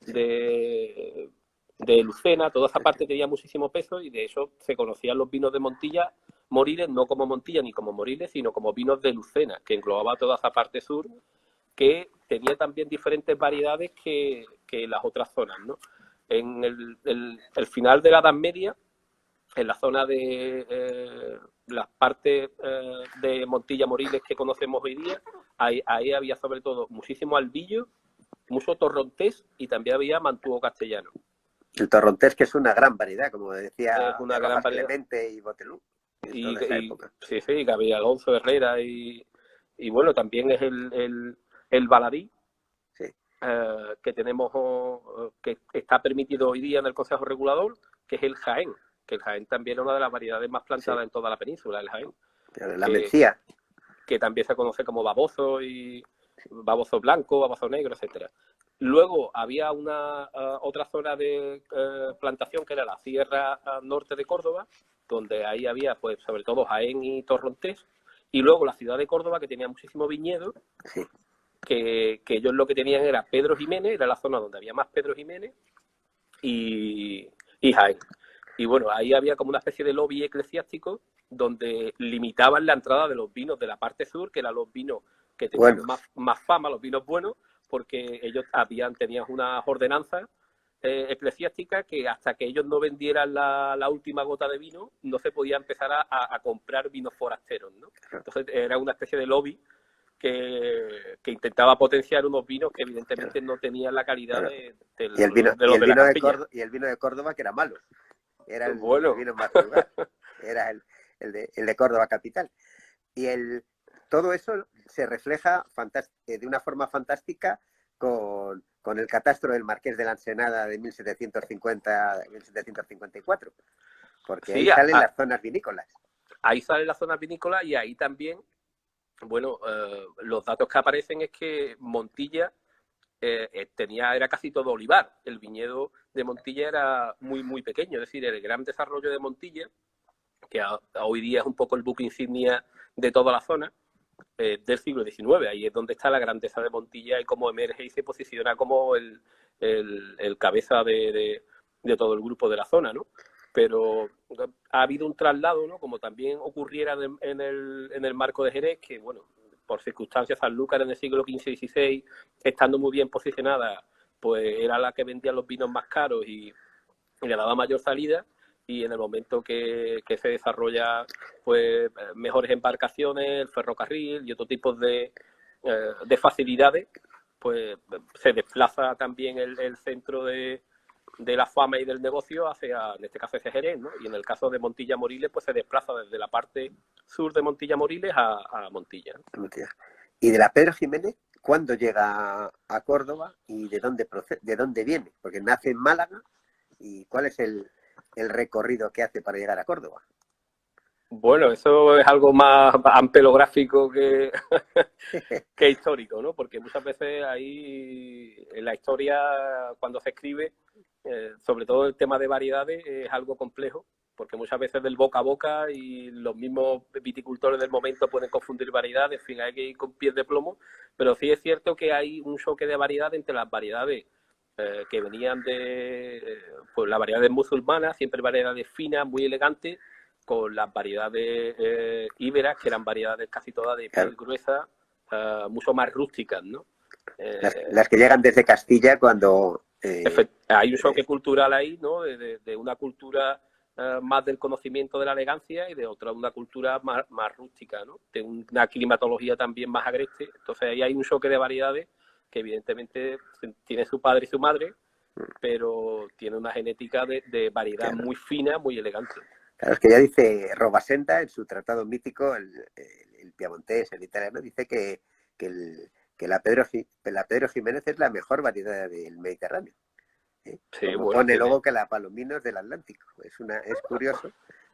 De Lucena, toda esa parte tenía muchísimo peso y de eso se conocían los vinos de Montilla, Moriles, no como Montilla ni como Moriles, sino como vinos de Lucena, que englobaba toda esa parte sur, que tenía también diferentes variedades que las otras zonas, ¿no? En el final de la Edad Media, en la zona de las partes de Montilla Moriles que conocemos hoy día, ahí había sobre todo muchísimo albillo, mucho torrontés y también había mantuo castellano. El torrontés, que es una gran variedad, como decía, Es una de gran Rojas variedad. Clemente y Botelú, en toda esa época. Sí, Gabriel Alonso Herrera y bueno, también es el baladí, sí. Que tenemos, que está permitido hoy día en el Consejo Regulador, que es el Jaén, que el Jaén también es una de las variedades más plantadas en toda la península, el Jaén. La mencía. Que también se conoce como baboso y baboso blanco, baboso negro, etcétera. Luego había otra zona de plantación que era la Sierra Norte de Córdoba, donde ahí había, pues, sobre todo Jaén y Torrontés, y luego la ciudad de Córdoba, que tenía muchísimo viñedo, sí. que ellos lo que tenían era Pedro Jiménez, era la zona donde había más Pedro Jiménez, y Jaén. Y bueno, ahí había como una especie de lobby eclesiástico donde limitaban la entrada de los vinos de la parte sur, que eran los vinos que tenían más fama, los vinos buenos, porque ellos tenían unas ordenanzas eclesiásticas que hasta que ellos no vendieran la última gota de vino, no se podía empezar a comprar vinos forasteros, ¿no? Entonces era una especie de lobby que intentaba potenciar unos vinos que evidentemente no tenían la calidad de los de la campiña. Y el vino de Córdoba, que era malo. Era el vino más lugar. Era el de Córdoba capital. Y todo eso se refleja de una forma fantástica con el catastro del Marqués de la Ensenada de 1750-1754. Porque ahí salen las zonas vinícolas. Ahí salen las zonas vinícolas y ahí también, bueno, los datos que aparecen es que Montilla era casi todo olivar. El viñedo de Montilla era muy, muy pequeño. Es decir, el gran desarrollo de Montilla, que hoy día es un poco el buque insignia de toda la zona, del siglo XIX. Ahí es donde está la grandeza de Montilla y cómo emerge y se posiciona como el cabeza de todo el grupo de la zona, ¿no? Pero ha habido un traslado, ¿no? Como también ocurriera en el marco de Jerez, que, bueno, por circunstancias, Sanlúcar en el siglo XV y XVI, estando muy bien posicionada, pues era la que vendía los vinos más caros y le daba mayor salida, y en el momento que se desarrolla pues mejores embarcaciones, el ferrocarril y otro tipo de facilidades, pues se desplaza también el centro de la fama y del negocio hacia, en este caso, ese Jerez, ¿no? Y en el caso de Montilla Moriles, pues se desplaza desde la parte sur de Montilla Moriles a Montilla. Y de la Pedro Jiménez, ¿cuándo llega a Córdoba y de dónde viene? Porque nace en Málaga, ¿y cuál es el recorrido que hace para llegar a Córdoba? Bueno, eso es algo más ampelográfico que histórico, ¿no? Porque muchas veces ahí en la historia, cuando se escribe, sobre todo el tema de variedades, es algo complejo, porque muchas veces del boca a boca y los mismos viticultores del momento pueden confundir variedades, en fin, hay que ir con pies de plomo, pero sí es cierto que hay un choque de variedad entre las variedades que venían de pues las variedades musulmanas, siempre variedades finas, muy elegantes, con las variedades íberas, que eran variedades casi todas de piel gruesa, mucho más rústicas, ¿no? Las que llegan desde Castilla cuando... hay un choque cultural ahí, ¿no? De una cultura más del conocimiento de la elegancia y de otra una cultura más rústica, ¿no? De una climatología también más agreste. Entonces ahí hay un choque de variedades que evidentemente tiene su padre y su madre, pero tiene una genética de variedad muy fina, muy elegante. Claro, es que ya dice Robasenda en su tratado mítico, el piamontés, el italiano, dice que la Pedro Jiménez es la mejor variedad del Mediterráneo. Sí, Como bueno, pone luego que la Palomino es del Atlántico. Es curioso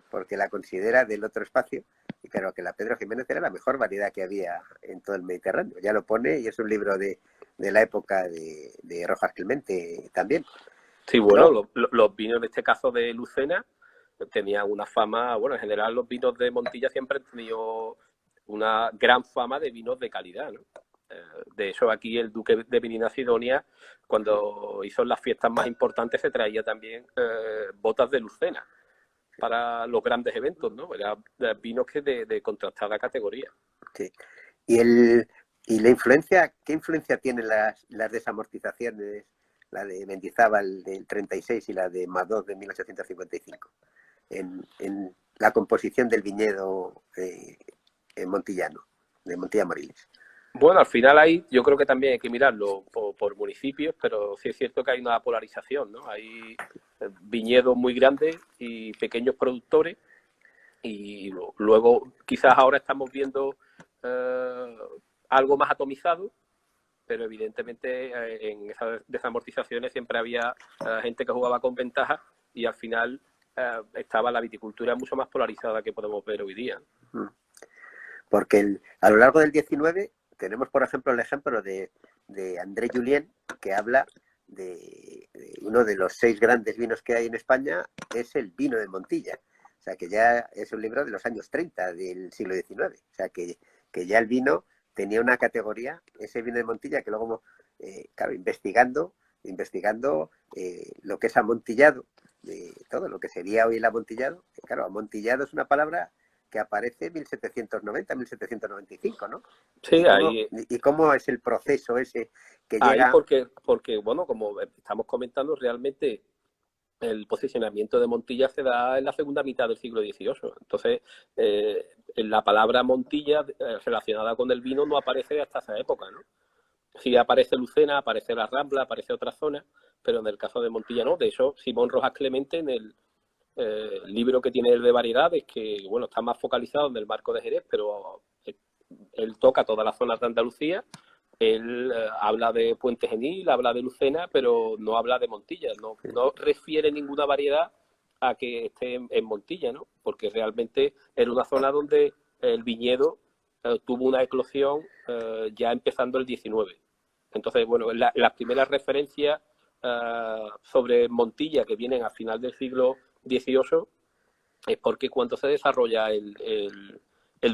porque la considera del otro espacio, pero que la Pedro Jiménez era la mejor variedad que había en todo el Mediterráneo. Ya lo pone y es un libro de la época de Rojas Clemente también. sí, bueno, los vinos en este caso de Lucena tenían una fama, bueno, en general los vinos de Montilla siempre han tenido una gran fama de vinos de calidad, ¿no? De hecho, aquí el duque de Medina Sidonia, cuando hizo las fiestas más importantes, se traía también botas de Lucena para los grandes eventos, ¿no? Eran vinos que de contrastada categoría. Sí. Y la influencia, ¿qué influencia tienen las desamortizaciones, la de Mendizábal del 36 y la de Madoz de 1855, en la composición del viñedo montillano, de Montilla Moriles? Bueno, al final ahí yo creo que también hay que mirarlo por municipios, pero sí es cierto que hay una polarización, ¿no? Hay viñedos muy grandes y pequeños productores y luego quizás ahora estamos viendo algo más atomizado, pero evidentemente en esas desamortizaciones siempre había gente que jugaba con ventaja y al final estaba la viticultura mucho más polarizada que podemos ver hoy día. Porque a lo largo del 19 tenemos, por ejemplo, el ejemplo de André Julien, que habla de uno de los 6 grandes vinos que hay en España, es el vino de Montilla. O sea, que ya es un libro de los años 30 del siglo XIX. O sea, que ya el vino tenía una categoría, ese vino de Montilla, que luego, claro, investigando lo que es amontillado, de todo lo que sería hoy el amontillado. Claro, amontillado es una palabra que aparece en 1790, 1795, ¿no? Sí, ahí ¿Y cómo es el proceso ese que ahí llega? porque, bueno, como estamos comentando, realmente el posicionamiento de Montilla se da en la segunda mitad del siglo XVIII. Entonces, la palabra Montilla relacionada con el vino no aparece hasta esa época, ¿no? Sí aparece Lucena, aparece La Rambla, aparece otra zona, pero en el caso de Montilla no. De hecho, Simón Rojas Clemente en el libro que tiene de variedades, que bueno, está más focalizado en el marco de Jerez, pero él toca todas las zonas de Andalucía. Él habla de Puente Genil, habla de Lucena, pero no habla de Montilla, no refiere ninguna variedad a que esté en Montilla, ¿no? Porque realmente era una zona donde el viñedo tuvo una eclosión ya empezando el 19. Entonces, bueno, las primeras referencias sobre Montilla que vienen a final del siglo XVIII es porque cuando se desarrolla el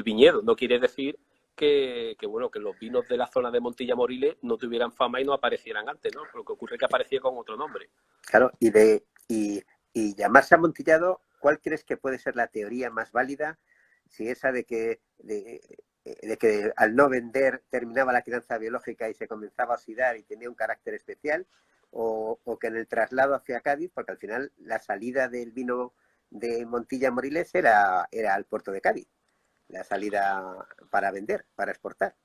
viñedo, no quiere decir que los vinos de la zona de Montilla Moriles no tuvieran fama y no aparecieran antes, ¿no? Lo que ocurre es que aparecía con otro nombre. Claro, y llamarse amontillado, ¿cuál crees que puede ser la teoría más válida? Si esa de que al no vender terminaba la crianza biológica y se comenzaba a oxidar y tenía un carácter especial, o que en el traslado hacia Cádiz, porque al final la salida del vino de Montilla Moriles era al puerto de Cádiz, la salida para vender, para exportar.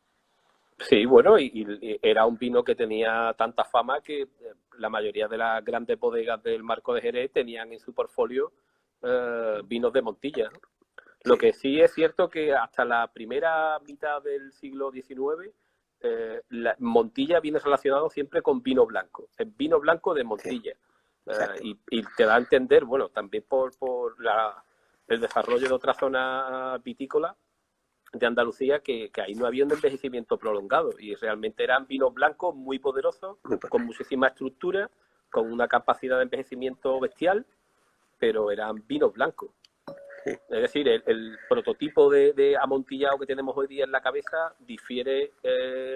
Sí, bueno, y era un vino que tenía tanta fama que la mayoría de las grandes bodegas del Marco de Jerez tenían en su portfolio vinos de Montilla, ¿no? Sí. Lo que sí es cierto que hasta la primera mitad del siglo XIX Montilla viene relacionado siempre con vino blanco, el vino blanco de Montilla. Sí. Y te da a entender, bueno, también por el desarrollo de otra zona vitícola de Andalucía que ahí no había un envejecimiento prolongado y realmente eran vinos blancos muy poderosos, con muchísima estructura, con una capacidad de envejecimiento bestial, pero eran vinos blancos. Sí. Es decir, el prototipo de amontillado que tenemos hoy día en la cabeza difiere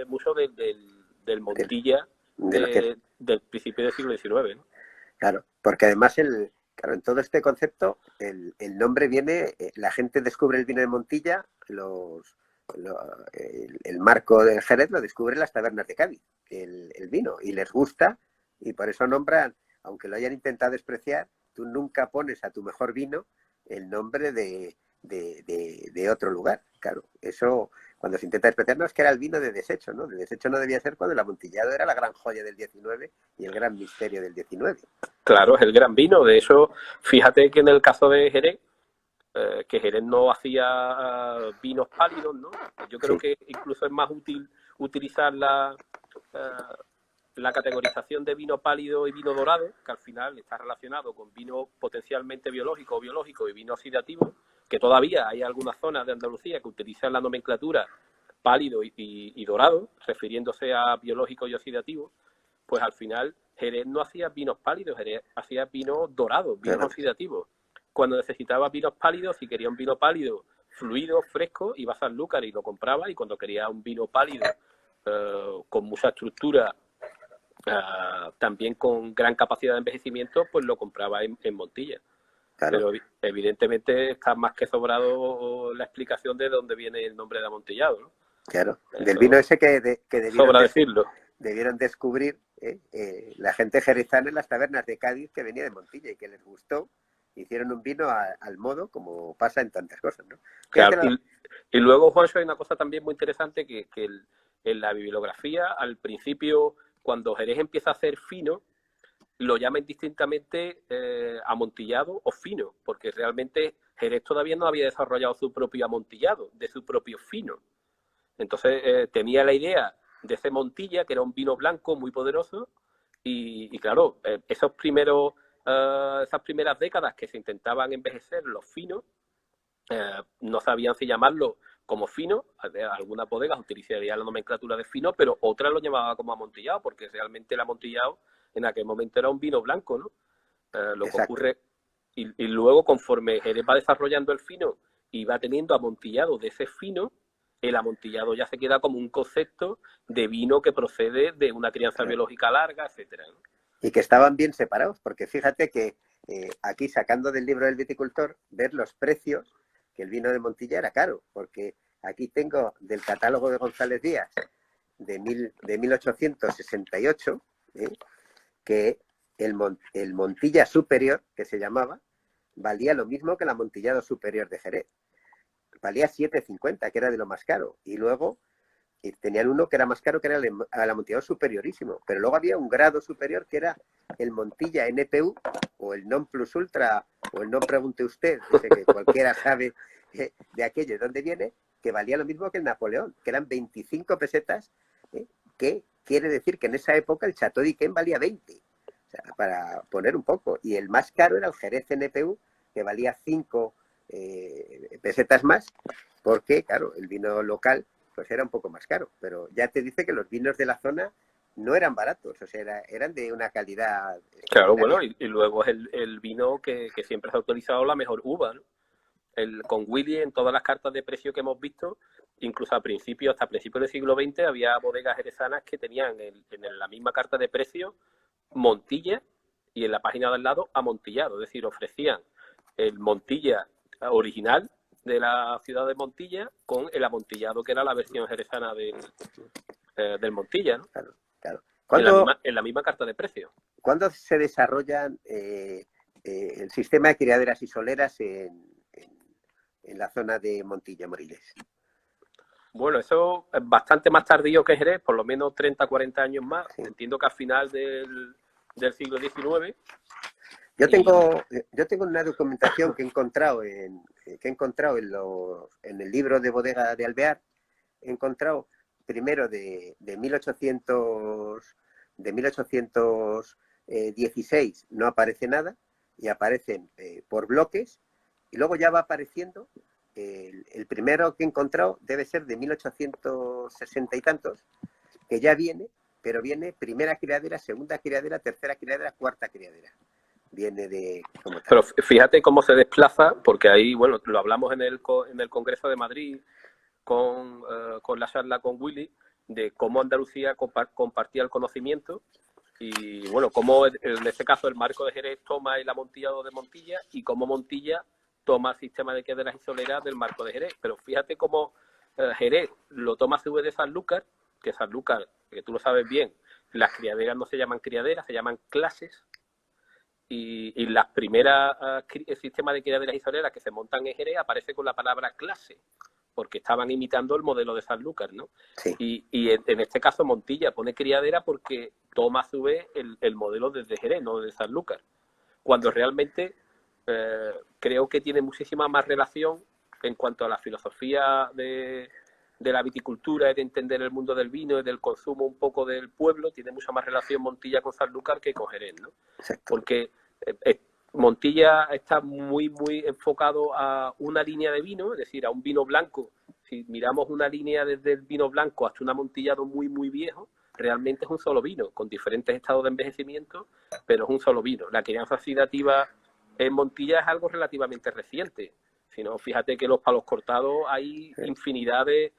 mucho del Montilla del principio del siglo XIX, ¿no? Claro, porque además claro, en todo este concepto el nombre viene, la gente descubre el vino de Montilla, el marco del Jerez lo descubre las tabernas de Cádiz, el vino, y les gusta, y por eso nombran, aunque lo hayan intentado despreciar, tú nunca pones a tu mejor vino el nombre de otro lugar. Claro, eso cuando se intenta despreciar, no, es que era el vino de desecho, ¿no? De desecho no debía ser cuando el amontillado era la gran joya del 19 y el gran misterio del 19. Claro, es el gran vino. De hecho, fíjate que en el caso de Jerez, que Jerez no hacía vinos pálidos, ¿no? Yo creo Sí. que incluso es más útil utilizar la categorización de vino pálido y vino dorado, que al final está relacionado con vino potencialmente biológico o biológico y vino oxidativo, que todavía hay algunas zonas de Andalucía que utilizan la nomenclatura pálido y dorado, refiriéndose a biológico y oxidativo. Pues al final Jerez no hacía vinos pálidos, Jerez hacía vinos dorados, vinos oxidativos. Cuando necesitaba vinos pálidos, si quería un vino pálido fluido, fresco, iba a Sanlúcar y lo compraba, y cuando quería un vino pálido con mucha estructura, también con gran capacidad de envejecimiento, pues lo compraba en Montilla. Claro. Pero evidentemente está más que sobrado la explicación de dónde viene el nombre de amontillado, ¿no? Claro, Eso, del vino ese que sobra decirlo. debieron descubrir la gente jerezana en las tabernas de Cádiz, que venía de Montilla y que les gustó. Hicieron un vino al modo, como pasa en tantas cosas, ¿no? Claro, y luego, Juancho, hay una cosa también muy interesante que en la bibliografía, al principio, cuando Jerez empieza a hacer fino, lo llama indistintamente amontillado o fino, porque realmente Jerez todavía no había desarrollado su propio amontillado, de su propio fino. Entonces tenía la idea de ese Montilla, que era un vino blanco muy poderoso, y claro, esas primeras décadas que se intentaban envejecer los finos, no sabían si llamarlo como fino. Algunas bodegas utilizarían la nomenclatura de fino, pero otras lo llamaban como amontillado, porque realmente el amontillado en aquel momento era un vino blanco, ¿no? Lo que ocurre, y luego conforme Jerez va desarrollando el fino y va teniendo amontillado de ese fino, el amontillado ya se queda como un concepto de vino que procede de una crianza biológica larga, etcétera, ¿no? Y que estaban bien separados, porque fíjate que aquí, sacando del libro del viticultor, ver los precios, que el vino de Montilla era caro, porque aquí tengo del catálogo de González Díaz de 1868, que el Montilla Superior, que se llamaba, valía lo mismo que el amontillado superior de Jerez. Valía 7,50, que era de lo más caro. Y luego tenían uno que era más caro, que era el amontillado superiorísimo. Pero luego había un grado superior, que era el Montilla NPU, o el Non Plus Ultra, o el No Pregunte Usted, ese que cualquiera sabe de aquello de dónde viene, que valía lo mismo que el Napoleón, que eran 25 pesetas, que quiere decir que en esa época el Chateau d'Yquem valía 20. O sea, para poner un poco. Y el más caro era el Jerez NPU, que valía 5 pesetas más, porque, claro, el vino local pues era un poco más caro. Pero ya te dice que los vinos de la zona no eran baratos, o sea, eran de una calidad. Claro, bueno, y luego es el vino que siempre se ha utilizado la mejor uva, ¿no? Con Willy, en todas las cartas de precio que hemos visto, incluso hasta principios del siglo XX, había bodegas jerezanas que tenían en la misma carta de precio Montilla y en la página de al lado amontillado, es decir, ofrecían el Montilla original de la ciudad de Montilla con el amontillado que era la versión jerezana del Montilla, ¿no? Claro, claro. En la misma carta de precio. ¿Cuándo se desarrollan el sistema de criaderas y soleras en la zona de Montilla, Moriles? Bueno, eso es bastante más tardío que Jerez, por lo menos 30, 40 años más. Sí. Entiendo que a final del siglo XIX. Yo tengo una documentación que he encontrado en el libro de bodega de Alvear. He encontrado primero de 1816 no aparece nada, y aparecen por bloques, y luego ya va apareciendo. El primero que he encontrado debe ser de 1860 y tantos, que ya viene, pero viene primera criadera, segunda criadera, tercera criadera, cuarta criadera. Viene de... Pero fíjate cómo se desplaza, porque ahí, bueno, lo hablamos en el Congreso de Madrid con la charla con Willy, de cómo Andalucía compartía el conocimiento y, bueno, cómo en este caso el marco de Jerez toma el amontillado de Montilla y cómo Montilla toma el sistema de criaderas y soleras del marco de Jerez. Pero fíjate cómo Jerez lo toma a su vez de Sanlúcar, que Sanlúcar, que tú lo sabes bien, las criaderas no se llaman criaderas, se llaman clases. Y las primeras sistemas de criaderas y soleras que se montan en Jerez aparece con la palabra clase, porque estaban imitando el modelo de Sanlúcar, ¿no? Sí. Y en este caso Montilla pone criadera porque toma a su vez el modelo desde Jerez, no desde Sanlúcar. Cuando realmente creo que tiene muchísima más relación en cuanto a la filosofía de la viticultura y de entender el mundo del vino y del consumo un poco del pueblo. Tiene mucha más relación Montilla con Sanlúcar que con Jerez, ¿no? Exacto. Porque Montilla está muy enfocado a una línea de vino, es decir, a un vino blanco. Si miramos una línea desde el vino blanco hasta un amontillado muy viejo, realmente es un solo vino, con diferentes estados de envejecimiento, pero es un solo vino. La crianza oxidativa en Montilla es algo relativamente reciente. Si no, fíjate que los palos cortados hay infinidad de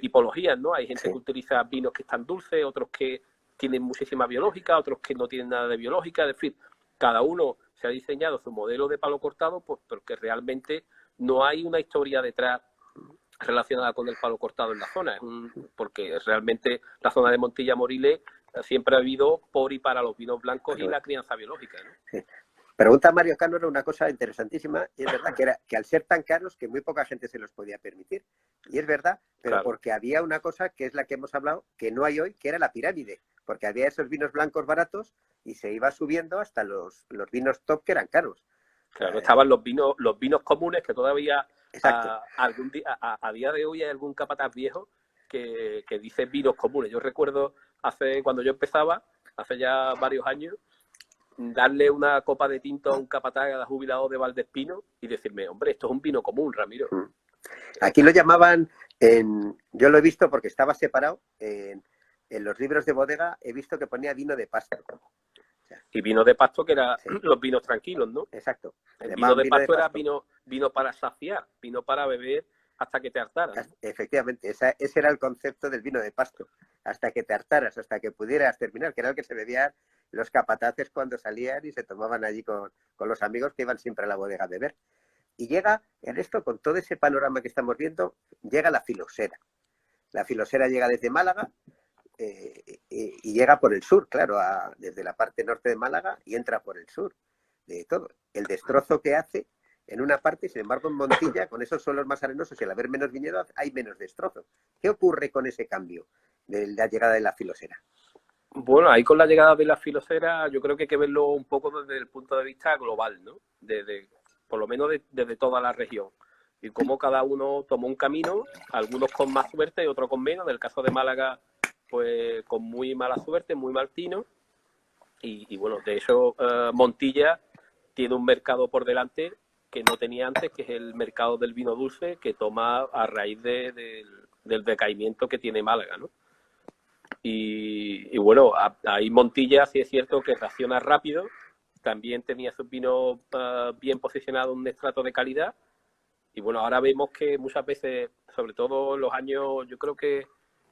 tipologías, ¿no? Hay gente que utiliza vinos que están dulces, otros que tienen muchísima biológica, otros que no tienen nada de biológica, es decir, cada uno se ha diseñado su modelo de palo cortado, pues porque realmente no hay una historia detrás relacionada con el palo cortado en la zona, porque realmente la zona de Montilla Moriles siempre ha habido por y para los vinos blancos y la crianza biológica, ¿no? Sí. Pregunta Mario Cano era una cosa interesantísima, y es verdad que al ser tan caros que muy poca gente se los podía permitir. Y es verdad, pero claro, porque había una cosa que es la que hemos hablado, que no hay hoy, que era la pirámide, porque había esos vinos blancos baratos y se iba subiendo hasta los vinos top que eran caros. Claro, estaban los vinos comunes que todavía a día de hoy hay algún capataz viejo que dice vinos comunes. Yo recuerdo cuando yo empezaba, hace ya varios años, darle una copa de tinto a un capataz jubilado de Valdespino y decirme, hombre, esto es un vino común, Ramiro. Aquí lo llamaban, yo lo he visto porque estaba separado, en los libros de bodega he visto que ponía vino de pasto. O sea, y vino de pasto que eran los vinos tranquilos, ¿no? Exacto. El vino de pasto era vino para saciar, vino para beber hasta que te hartaras, ¿no? Efectivamente, ese era el concepto del vino de pasto, hasta que te hartaras, hasta que pudieras terminar, que era el que se bebían los capataces cuando salían y se tomaban allí con los amigos que iban siempre a la bodega a beber. Y llega en esto, con todo ese panorama que estamos viendo, llega la filosera. La filosera llega desde Málaga y llega por el sur, claro, desde la parte norte de Málaga y entra por el sur. De todo. El destrozo que hace en una parte, sin embargo, en Montilla, con esos suelos más arenosos y al haber menos viñedos, hay menos destrozo. ¿Qué ocurre con ese cambio de la llegada de la filosera? Bueno, ahí con la llegada de la filosera yo creo que hay que verlo un poco desde el punto de vista global, ¿no? Por lo menos desde toda la región. Y cómo cada uno tomó un camino, algunos con más suerte y otros con menos. En el caso de Málaga, pues con muy mala suerte, muy mal tino. Y bueno, de hecho, Montilla tiene un mercado por delante que no tenía antes, que es el mercado del vino dulce, que toma a raíz del decaimiento que tiene Málaga, ¿no? Y bueno, ahí Montilla sí es cierto que reacciona rápido, también tenía sus vinos bien posicionados en un estrato de calidad, y bueno, ahora vemos que muchas veces, sobre todo los años, yo creo que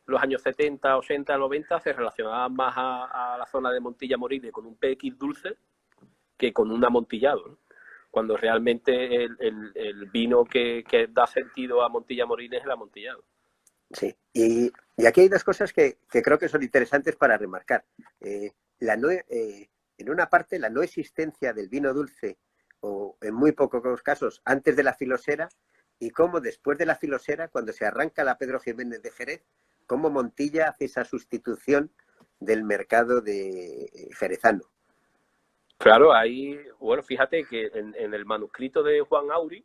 los años 70, 80, 90, se relacionaban más a la zona de Montilla Moriles con un PX dulce que con un amontillado, ¿no? Cuando realmente el vino que da sentido a Montilla Moriles es el amontillado. Sí, y aquí hay dos cosas que creo que son interesantes para remarcar. En una parte, la no existencia del vino dulce, o en muy pocos casos, antes de la filosera, y cómo después de la filosera, cuando se arranca la Pedro Jiménez de Jerez, cómo Montilla hace esa sustitución del mercado de jerezano. Claro, ahí, bueno, fíjate que en el manuscrito de Juan Auri,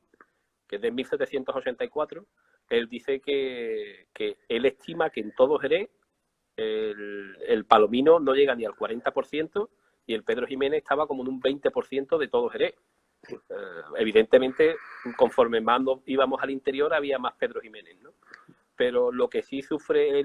que es de 1784, él dice que él estima que en todo Jerez el palomino no llega ni al 40% y el Pedro Jiménez estaba como en un 20% de todo Jerez. Evidentemente, conforme más íbamos al interior, había más Pedro Jiménez, ¿no? Pero lo que sí sufre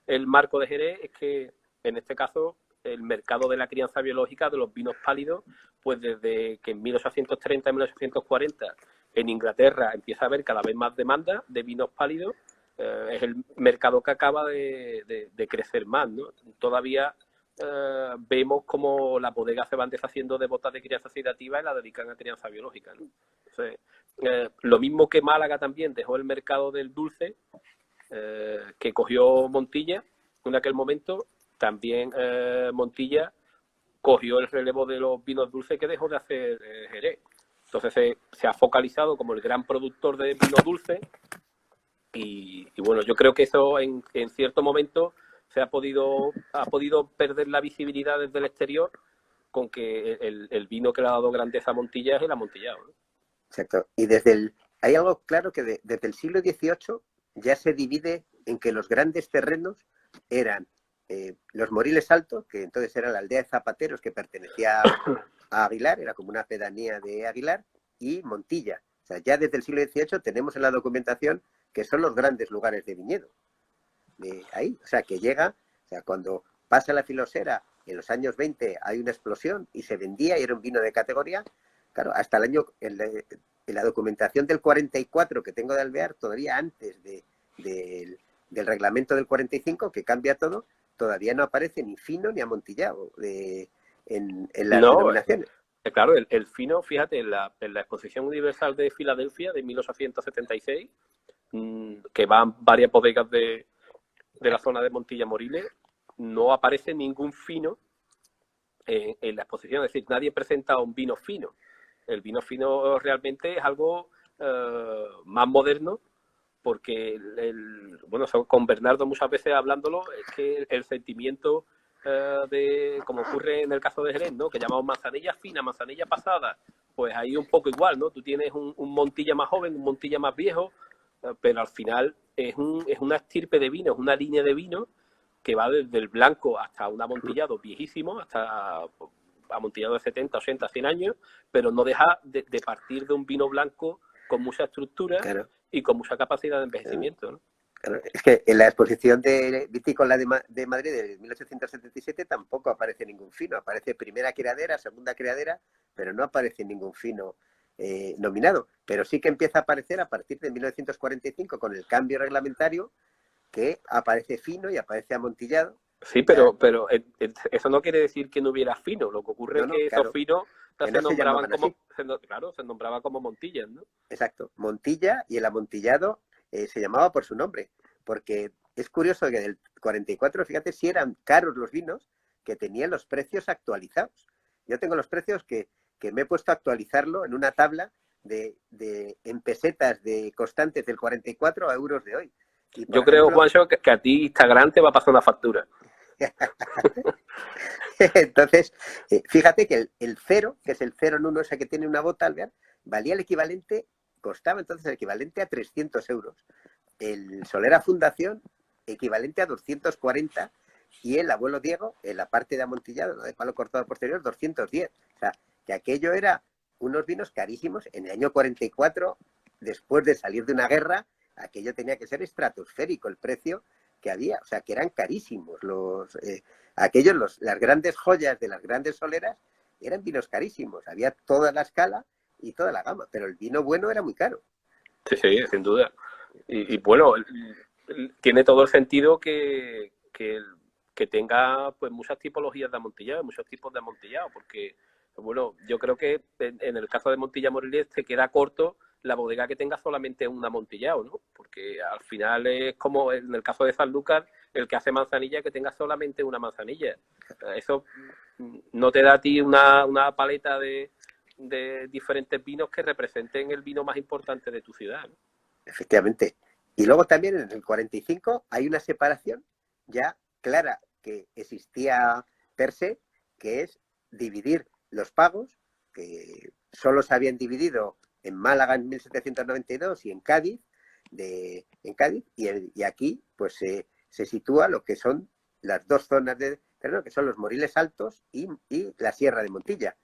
el marco de Jerez es que, en este caso, el mercado de la crianza biológica de los vinos pálidos, pues desde que en 1830 y 1840 en Inglaterra empieza a haber cada vez más demanda de vinos pálidos, es el mercado que acaba de crecer más, ¿no? Todavía vemos como las bodegas se van deshaciendo de botas de crianza oxidativa y la dedican a crianza biológica, ¿no? Entonces, lo mismo que Málaga también dejó el mercado del dulce, que cogió Montilla en aquel momento, también Montilla cogió el relevo de los vinos dulces que dejó de hacer Jerez. Entonces se ha focalizado como el gran productor de vino dulce y bueno, yo creo que eso en cierto momento ha podido perder la visibilidad desde el exterior con que el vino que le ha dado grandeza a Montilla es el amontillado, ¿no? Exacto. Y hay algo claro que desde el siglo XVIII ya se divide en que los grandes terrenos eran los Moriles Altos, que entonces era la aldea de zapateros que pertenecía a Aguilar, era como una pedanía de Aguilar, y Montilla. O sea, ya desde el siglo XVIII tenemos en la documentación que son los grandes lugares de viñedo. Ahí, o sea, que llega, o sea, cuando pasa la filosera, en los años 20 hay una explosión y se vendía y era un vino de categoría, claro, hasta el año, en la documentación del 44 que tengo de Alvear, todavía antes del reglamento del 45, que cambia todo, todavía no aparece ni fino ni amontillado en las denominaciones. Claro, el fino, fíjate, en la Exposición Universal de Filadelfia de 1876, que van varias bodegas de la zona de Montilla Moriles, no aparece ningún fino en la exposición. Es decir, nadie presenta un vino fino. El vino fino realmente es algo más moderno, porque bueno, con Bernardo muchas veces hablándolo, es que el sentimiento como ocurre en el caso de Jerez, ¿no? Que llamamos manzanilla fina, manzanilla pasada, pues ahí un poco igual, ¿no? Tú tienes un Montilla más joven, un Montilla más viejo, pero al final es una estirpe de vino, es una línea de vino que va desde el blanco hasta un amontillado viejísimo, hasta amontillado de 70, 80, 100 años, pero no deja de partir de un vino blanco con mucha estructura, claro, y con mucha capacidad de envejecimiento, ¿no? Claro, es que en la exposición de vitícola de Madrid de 1877 tampoco aparece ningún fino, aparece primera criadera, segunda criadera, pero no aparece ningún fino nominado. Pero sí que empieza a aparecer a partir de 1945 con el cambio reglamentario, que aparece fino y aparece amontillado. Sí, pero eso no quiere decir que no hubiera fino. Lo que ocurre es que esos finos se nombraban como, se nombraba como Montillas, ¿no? Exacto, Montilla, y el amontillado se llamaba por su nombre, porque es curioso que del 44, fíjate, si eran caros los vinos, que tenían los precios actualizados. Yo tengo los precios que me he puesto a actualizarlo en una tabla en pesetas de constantes del 44 a euros de hoy. Y yo creo, Juancho, que a ti Instagram te va a pasar una factura. Entonces, fíjate que el cero, que es el 0 en 1, ese que tiene una bota, Alvear, valía el equivalente, costaba entonces el equivalente a 300 euros. El Solera Fundación, equivalente a 240, y el Abuelo Diego, en la parte de amontillado, ¿no?, de palo cortado posterior, 210. O sea, que aquello era unos vinos carísimos. En el año 44, después de salir de una guerra, aquello tenía que ser estratosférico el precio que había, o sea, que eran carísimos. Las grandes joyas de las grandes soleras eran vinos carísimos. Había toda la escala y toda la gama, pero el vino bueno era muy caro. Sí, sí, sin duda. Y bueno, tiene todo el sentido que tenga pues muchas tipologías de amontillado, muchos tipos de amontillado, porque bueno, yo creo que en el caso de Montilla Moriles te queda corto la bodega que tenga solamente un amontillado, ¿no? Porque al final es como en el caso de Sanlúcar, el que hace manzanilla que tenga solamente una manzanilla. Eso no te da a ti una paleta de diferentes vinos que representen el vino más importante de tu ciudad, ¿no? Efectivamente. Y luego también en el 45 hay una separación ya clara que existía per se, que es dividir los pagos, que solo se habían dividido en Málaga en 1792 y en Cádiz, y aquí pues se sitúa lo que son las dos zonas de terreno, que son los Moriles Altos y la Sierra de Montilla.